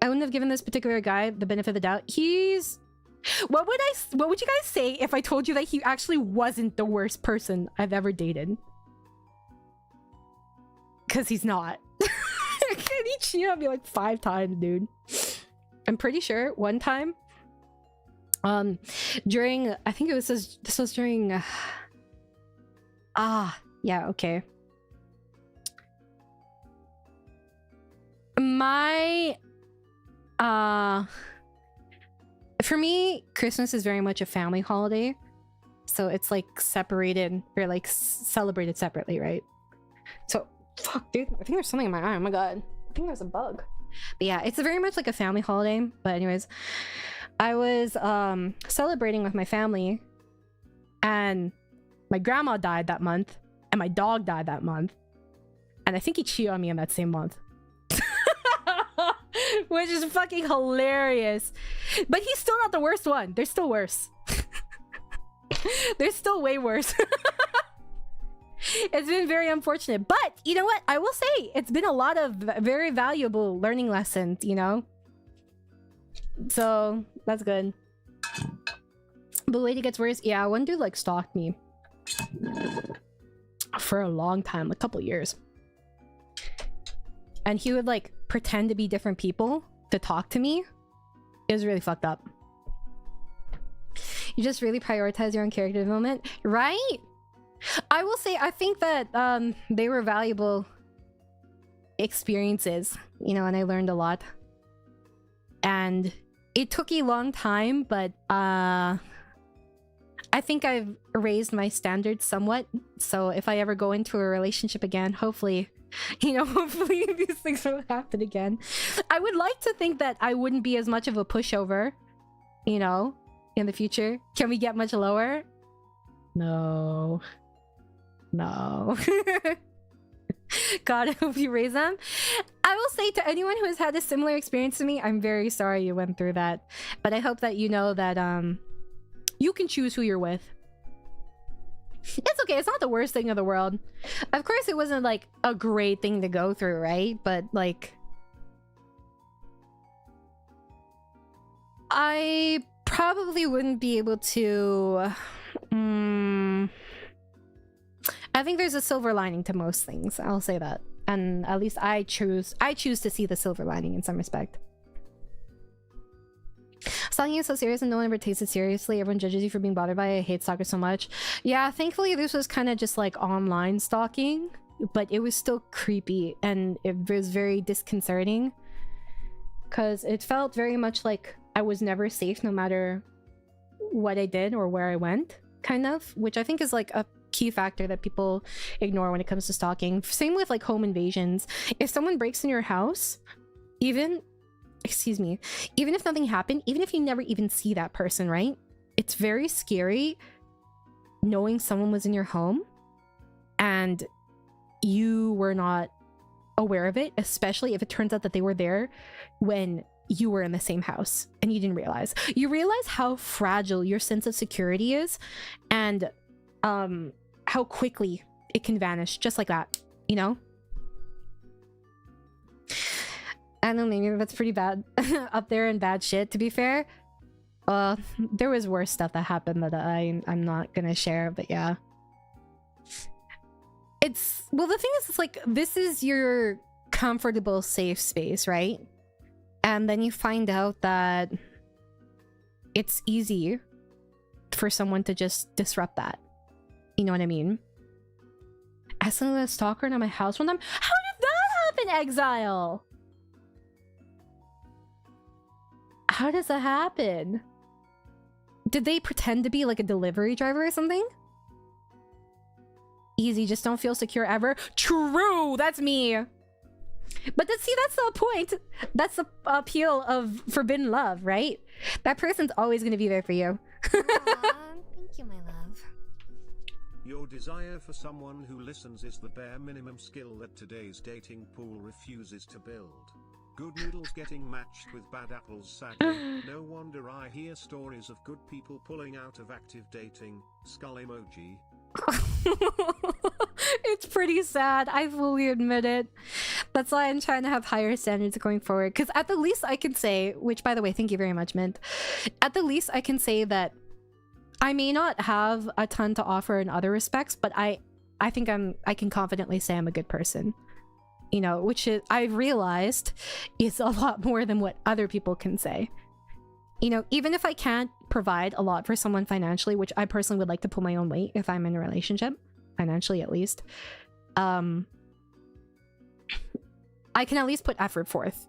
[SPEAKER 4] I wouldn't have given this particular guy the benefit of the doubt. He's... What would you guys say if I told you that he actually wasn't the worst person I've ever dated? Because he's not. He cheated on me like 5 times, dude. I'm pretty sure one time, during, I think it was this was during yeah, okay. My for me, Christmas is very much a family holiday. So it's like separated or like celebrated separately, right? So fuck, dude, I think there's something in my eye. Oh my god, I think there's a bug. But yeah, it's very much like a family holiday. But anyways, I was celebrating with my family, and my grandma died that month, and my dog died that month, and I think he cheated on me in that same month. Which is fucking hilarious. But he's still not the worst one. There's still worse. There's still way worse. It's been very unfortunate. But you know what? I will say it's been a lot of very valuable learning lessons, you know? So that's good. But wait, it gets worse. Yeah, one dude like stalked me for a long time, a couple years. And he would like pretend to be different people to talk to me. It was really fucked up. You just really prioritize your own character development, right? I will say, I think that they were valuable experiences, you know, and I learned a lot. And it took a long time, but I think I've raised my standards somewhat. So if I ever go into a relationship again, hopefully, you know, hopefully these things won't happen again. I would like to think that I wouldn't be as much of a pushover, you know, in the future. Can we get much lower? No. No. God, I hope you raise them. I will say to anyone who has had a similar experience to me, I'm very sorry you went through that. But I hope that you know that you can choose who you're with. It's okay, it's not the worst thing in the world. Of course it wasn't like a great thing to go through, right? But like, I probably wouldn't be able to I think there's a silver lining to most things, I'll say that. And at least I choose to see the silver lining in some respect. Stalking is so serious and no one ever takes it seriously. Everyone judges you for being bothered by it. I hate stalkers so much. Yeah, thankfully this was kind of just like online stalking, but it was still creepy and it was very disconcerting because it felt very much like I was never safe no matter what I did or where I went, kind of, which I think is like a key factor that people ignore when it comes to stalking. Same with like home invasions. If someone breaks in your house, even if nothing happened, even if you never even see that person, right? It's very scary knowing someone was in your home and you were not aware of it, especially if it turns out that they were there when you were in the same house and you didn't realize. You realize how fragile your sense of security is and how quickly it can vanish just like that, you know? I don't know, maybe that's pretty bad. Up there in bad shit, to be fair. There was worse stuff that happened that I'm not gonna share, but yeah. it's, well, the thing is, it's like, this is your comfortable safe space, right? And then you find out that it's easy for someone to just disrupt that. You know what I mean? Accidentally a stalker in my house one time. How did that happen, Exile? How does that happen? Did they pretend to be like a delivery driver or something? Easy, just don't feel secure ever. True, that's me. But see, that's the point. That's the appeal of forbidden love, right? That person's always going to be there for you.
[SPEAKER 2] Aw, thank you, my love.
[SPEAKER 3] Your desire for someone who listens is the bare minimum skill that today's dating pool refuses to build. Good noodles getting matched with bad apples sadly. No wonder I hear stories of good people pulling out of active dating. Skull emoji.
[SPEAKER 4] It's pretty sad. I fully admit it. That's why I'm trying to have higher standards going forward. Because at the least I can say, which by the way, thank you very much, Mint. At the least I can say that I may not have a ton to offer in other respects, but I think I can confidently say I'm a good person. You know, which is, I've realized is a lot more than what other people can say. You know, even if I can't provide a lot for someone financially, which I personally would like to pull my own weight if I'm in a relationship, financially at least, I can at least put effort forth.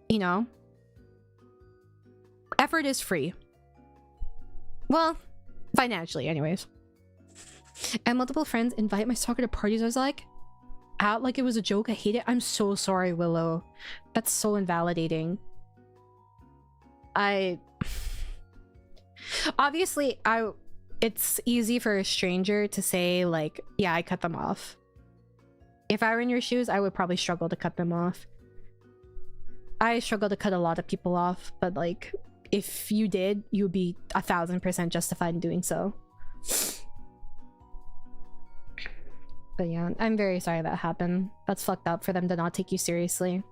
[SPEAKER 4] You know? Effort is free. Well, financially anyways. And multiple friends invite my stalker to parties. I was like, out like it was a joke. I hate it. I'm so sorry, Willow. That's so invalidating. Obviously, it's easy for a stranger to say, like, yeah, I cut them off. If I were in your shoes, I would probably struggle to cut them off. I struggle to cut a lot of people off, but like, if you did, you would be 1000% justified in doing so. But yeah, I'm very sorry that happened. That's fucked up for them to not take you seriously.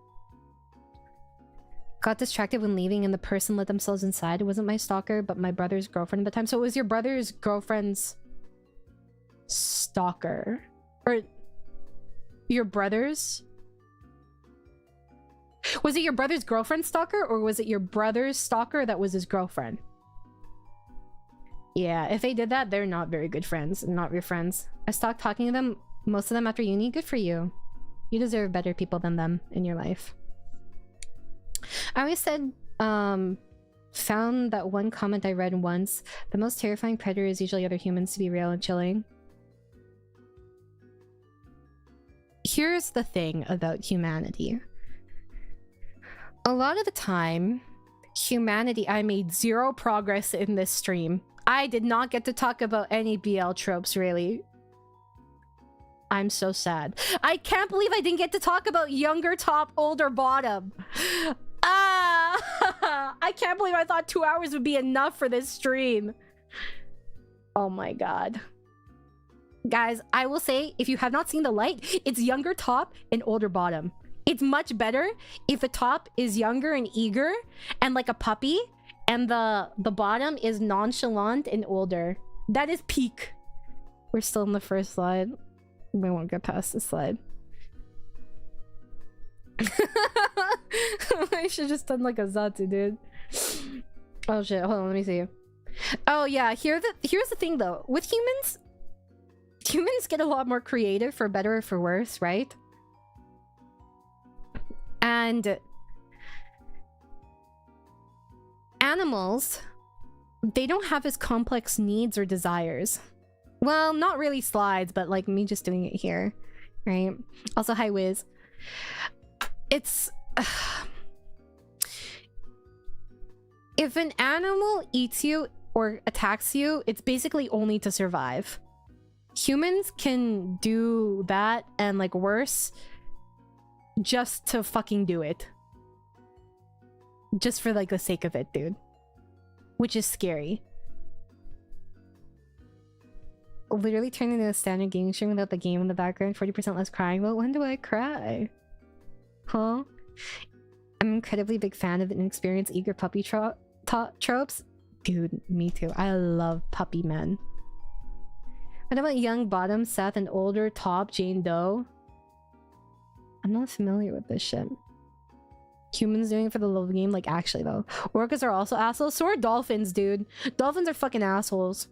[SPEAKER 4] Got distracted when leaving and the person let themselves inside. It wasn't my stalker, but my brother's girlfriend at the time. So it was your brother's girlfriend's stalker. Or your brother's? Was it your brother's girlfriend's stalker, or was it your brother's stalker that was his girlfriend? Yeah, if they did that, they're not very good friends. Not your friends. I stopped talking to them, most of them after uni. Good for you. You deserve better people than them in your life. I always said, found that one comment I read once. The most terrifying predator is usually other humans, to be real and chilling. Here's the thing about humanity. A lot of the time, humanity, I made zero progress in this stream. I did not get to talk about any BL tropes, really. I'm so sad. I can't believe I didn't get to talk about younger top, older bottom. I can't believe I thought 2 hours would be enough for this stream. Oh my god. Guys, I will say, if you have not seen the light, it's younger top and older bottom. It's much better if the top is younger and eager and like a puppy, and the bottom is nonchalant and older. That is peak. We're still in the first slide. We won't get past this slide. I should just done like a Zatsu, dude. Oh shit, hold on, let me see. Oh yeah, here's the thing though. With humans get a lot more creative, for better or for worse, right? And animals, they don't have as complex needs or desires. Well, not really slides, but like me just doing it here, right? Also, hi Wiz. It's if an animal eats you or attacks you, it's basically only to survive. Humans can do that and like worse just to fucking do it. Just for like the sake of it, dude. Which is scary. Literally turning into a standard gaming stream without the game in the background, 40% less crying. Well, when do I cry? Huh? I'm an incredibly big fan of inexperienced, eager puppy tropes. Dude, me too. I love puppy men. What about young bottom Seth and older top Jane Doe? I'm not familiar with this shit. Humans doing it for the love of the game, like actually though. Orcas are also assholes. So are dolphins, dude. Dolphins are fucking assholes.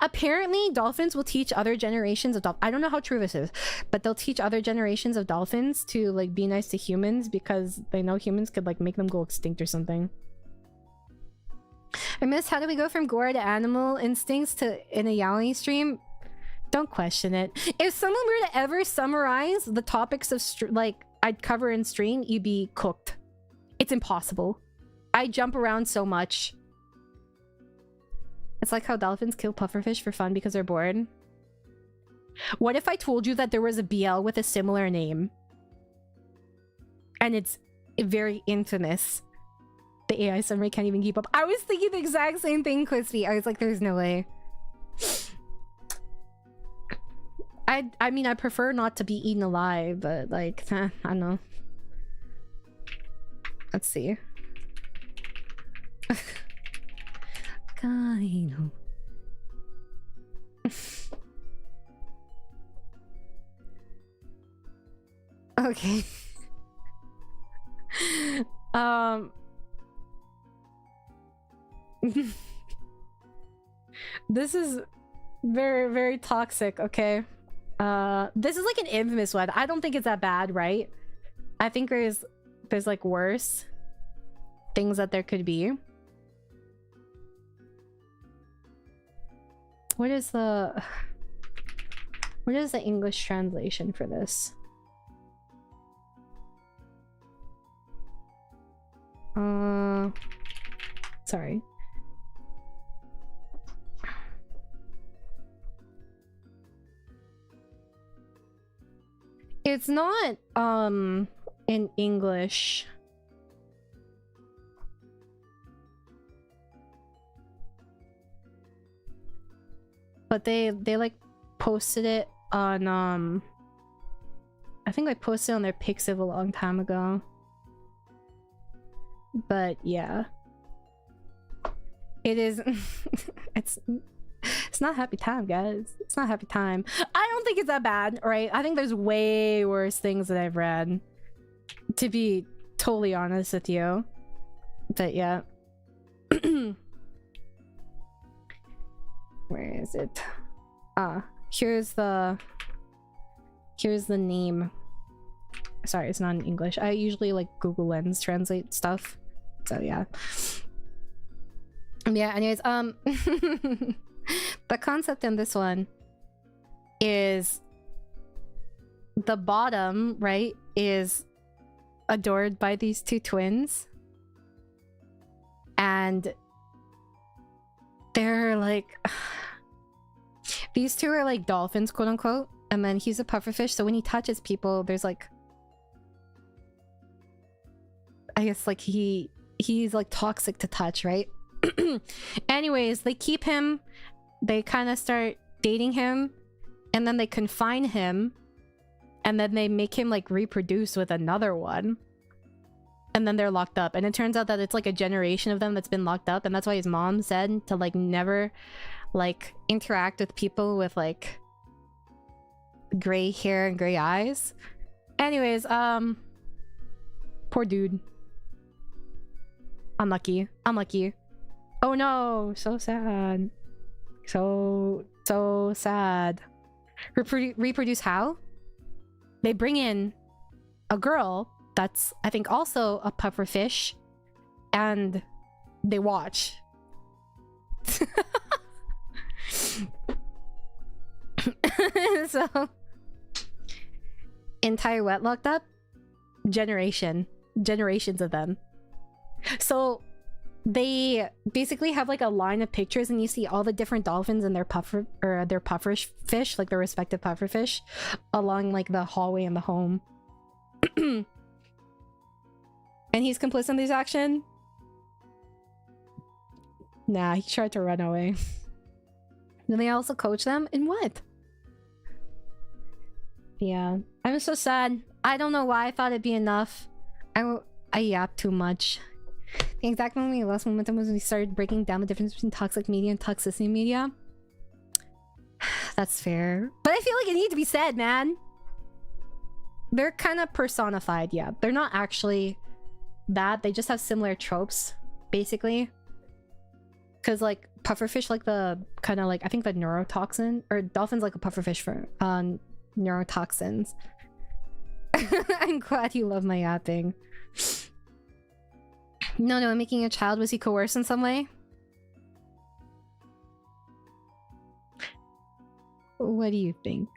[SPEAKER 4] Apparently, dolphins will teach other generations of I don't know how true this is, but they'll teach other generations of dolphins to like be nice to humans because they know humans could like make them go extinct or something. I miss how do we go from gore to animal instincts to in a yaoi stream? Don't question it. If someone were to ever summarize the topics of like I'd cover in stream, you'd be cooked. It's impossible. I jump around so much. It's like how dolphins kill pufferfish for fun because they're bored. What if I told you that there was a BL with a similar name? And it's very infamous. The AI summary can't even keep up. I was thinking the exact same thing, Crispy. I was like, there's no way. I mean, I prefer not to be eaten alive, but like, I don't know. Let's see. Okay. This is very, very toxic, okay? This is like an infamous one. I don't think it's that bad, right? I think there's like worse things that there could be. What is the English translation for this? Sorry. It's not in English. But they like posted it on I think I posted on their Pixiv a long time ago. But yeah. It is it's not happy time, guys. It's not happy time. I don't think it's that bad, right? I think there's way worse things that I've read, to be totally honest with you. But yeah. Where is it? Here's the name. Sorry, it's not in English. I usually like Google Lens translate stuff. So yeah. Yeah, anyways, the concept in this one is the bottom, right, is adored by these two twins. And they're like... these two are like dolphins, quote unquote. And then he's a pufferfish, so when he touches people, there's like... I guess like he's like toxic to touch, right? Anyways, they keep him, they kind of start dating him, and then they confine him, and then they make him like reproduce with another one, and then they're locked up. And it turns out that it's like a generation of them that's been locked up, and that's why his mom said to like never like interact with people with like gray hair and gray eyes. Anyways, poor dude. Unlucky. Oh no, so sad. So sad. Reproduce how? They bring in a girl that's, I think, also a pufferfish, and they watch. So, entire wet locked up? Generations of them. So they basically have like a line of pictures, and you see all the different dolphins and their pufferfish, like their respective pufferfish, along like the hallway in the home. And he's complicit in this action? Nah, he tried to run away. Then they also coach them in what? Yeah, I'm so sad. I don't know why I thought it'd be enough. I yap too much. The exact moment we lost momentum was when we started breaking down the difference between toxic media and toxicity media. That's fair. But I feel like it needs to be said, man. They're kind of personified, yeah. They're not actually that. They just have similar tropes, basically. Because, like, pufferfish, like the kind of like, I think the neurotoxin, or dolphins like a pufferfish for neurotoxins. I'm glad you love my yapping. No, I'm making a child. Was he coerced in some way? What do you think?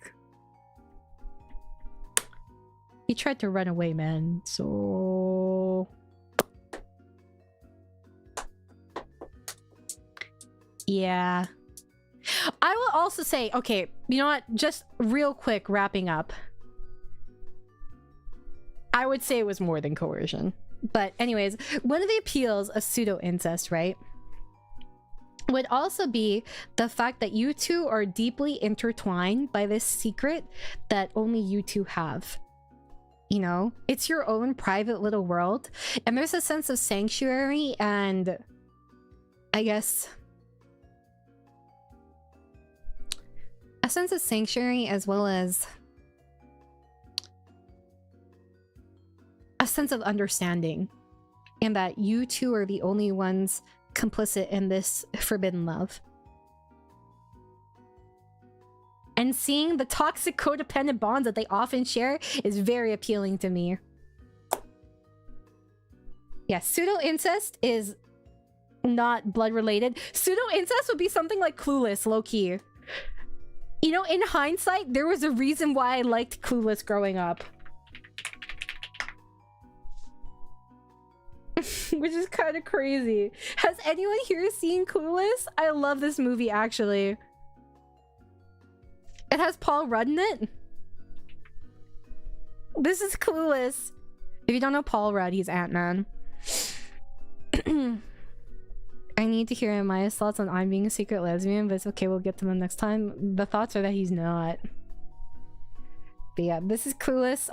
[SPEAKER 4] He tried to run away, man. So... yeah. I will also say, okay, you know what? Just real quick, wrapping up. I would say it was more than coercion. But anyways, one of the appeals of pseudo-incest, right, would also be the fact that you two are deeply intertwined by this secret that only you two have. You know? It's your own private little world. And there's a sense of sanctuary and... I guess... a sense of sanctuary as well as... a sense of understanding, and that you two are the only ones complicit in this forbidden love. And seeing the toxic codependent bonds that they often share is very appealing to me. Yeah, pseudo-incest is not blood-related. Pseudo-incest would be something like Clueless, low-key. You know, in hindsight, there was a reason why I liked Clueless growing up. Which is kind of crazy. Has anyone here seen Clueless? I love this movie, actually. It has Paul Rudd in it. This is Clueless. If you don't know Paul Rudd, he's Ant-Man. I need to hear Amaya's thoughts on I'm being a secret lesbian, but it's okay, we'll get to them next time. The thoughts are that he's not. But yeah, this is Clueless.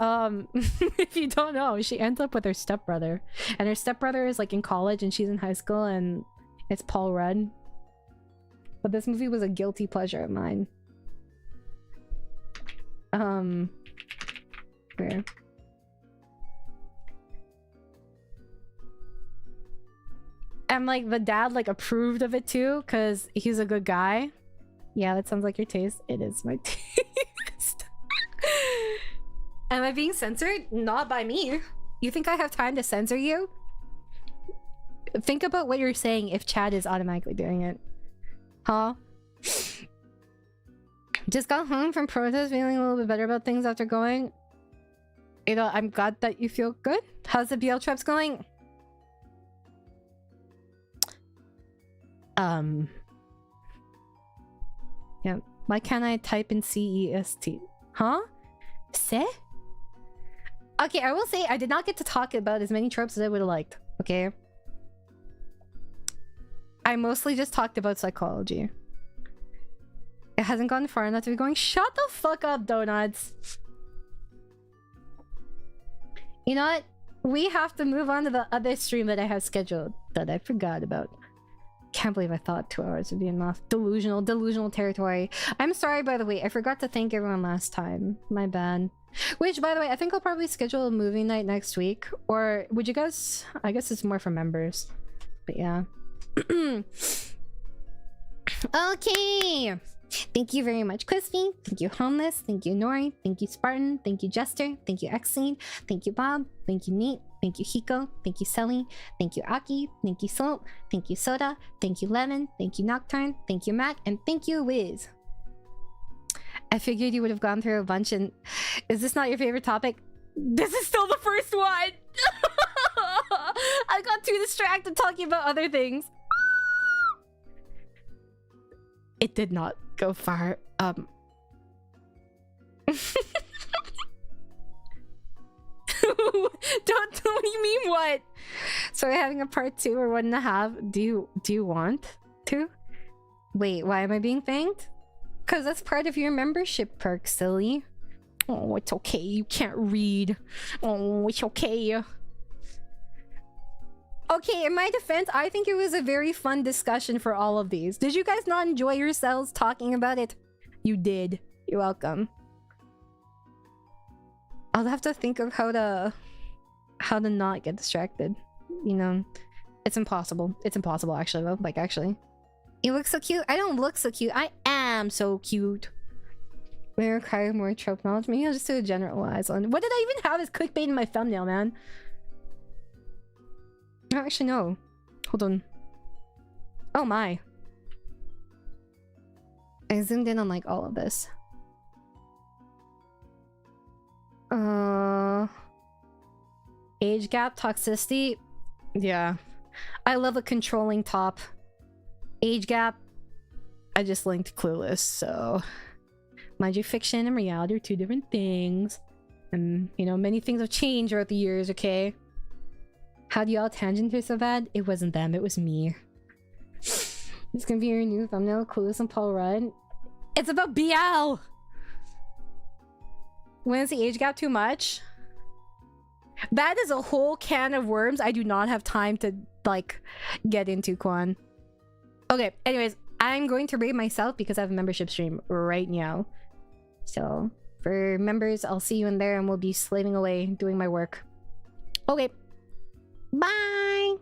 [SPEAKER 4] If you don't know, she ends up with her stepbrother. And her stepbrother is like in college and she's in high school, and it's Paul Rudd. But this movie was a guilty pleasure of mine. Where? And like the dad like approved of it too, because he's a good guy. Yeah, that sounds like your taste. It is my taste. Am I being censored? Not by me. You think I have time to censor you? Think about what you're saying if Chad is automatically doing it. Huh? Just got home from protest feeling a little bit better about things after going. You know, I'm glad that you feel good. How's the BL trips going? Yeah. Why can't I type in CEST? Huh? Se? Okay, I will say I did not get to talk about as many tropes as I would have liked. Okay? I mostly just talked about psychology. It hasn't gone far enough to be going, shut the fuck up, donuts. You know what? We have to move on to the other stream that I have scheduled that I forgot about. Can't believe I thought 2 hours would be enough. Delusional territory. I'm sorry, by the way. I forgot to thank everyone last time. My bad. Which, by the way, I think I'll probably schedule a movie night next week. Or would you guys... I guess it's more for members. But yeah. Okay. Thank you very much, Crispy. Thank you, Homeless. Thank you, Nori. Thank you, Spartan. Thank you, Jester. Thank you, Xene. Thank you, Bob. Thank you, Neat. Thank you, Hiko. Thank you, Selly. Thank you, Aki. Thank you, Salt. Thank you, Soda. Thank you, Lemon. Thank you, Nocturne. Thank you, Mac. And thank you, Wiz. I figured you would have gone through a bunch and... Is this not your favorite topic? This is still the first one! I got too distracted talking about other things. It did not go far. Don't what do you mean what? So we're having a part 2 or 1.5. Do you want to? Wait, why am I being thanked? Because that's part of your membership perk, silly. Oh, it's okay. You can't read. Oh, it's okay. Okay, in my defense, I think it was a very fun discussion for all of these. Did you guys not enjoy yourselves talking about it? You did.
[SPEAKER 1] You're welcome. I'll have to think of how to not get distracted. You know, it's impossible. It's impossible, actually, though. Like, actually. You look so cute. I don't look so cute. I am so cute. We require more trope knowledge. Maybe I'll just do a generalize on. What did I even have as clickbait in my thumbnail, man? I don't actually know. Hold on. Oh my. I zoomed in on like all of this. Age gap, toxicity. Yeah. I love a controlling top. Age gap. I just linked Clueless, so mind you, fiction and reality are two different things. And, you know, many things have changed throughout the years, okay? How do y'all tangent here so bad? It wasn't them, it was me. It's gonna be your new thumbnail, Clueless and Paul Rudd. It's about BL! When is the age gap too much? That is a whole can of worms I do not have time to, like, get into, Quan. Okay, anyways, I'm going to rate myself because I have a membership stream right now. So, for members, I'll see you in there and we'll be slaving away doing my work. Okay. Bye!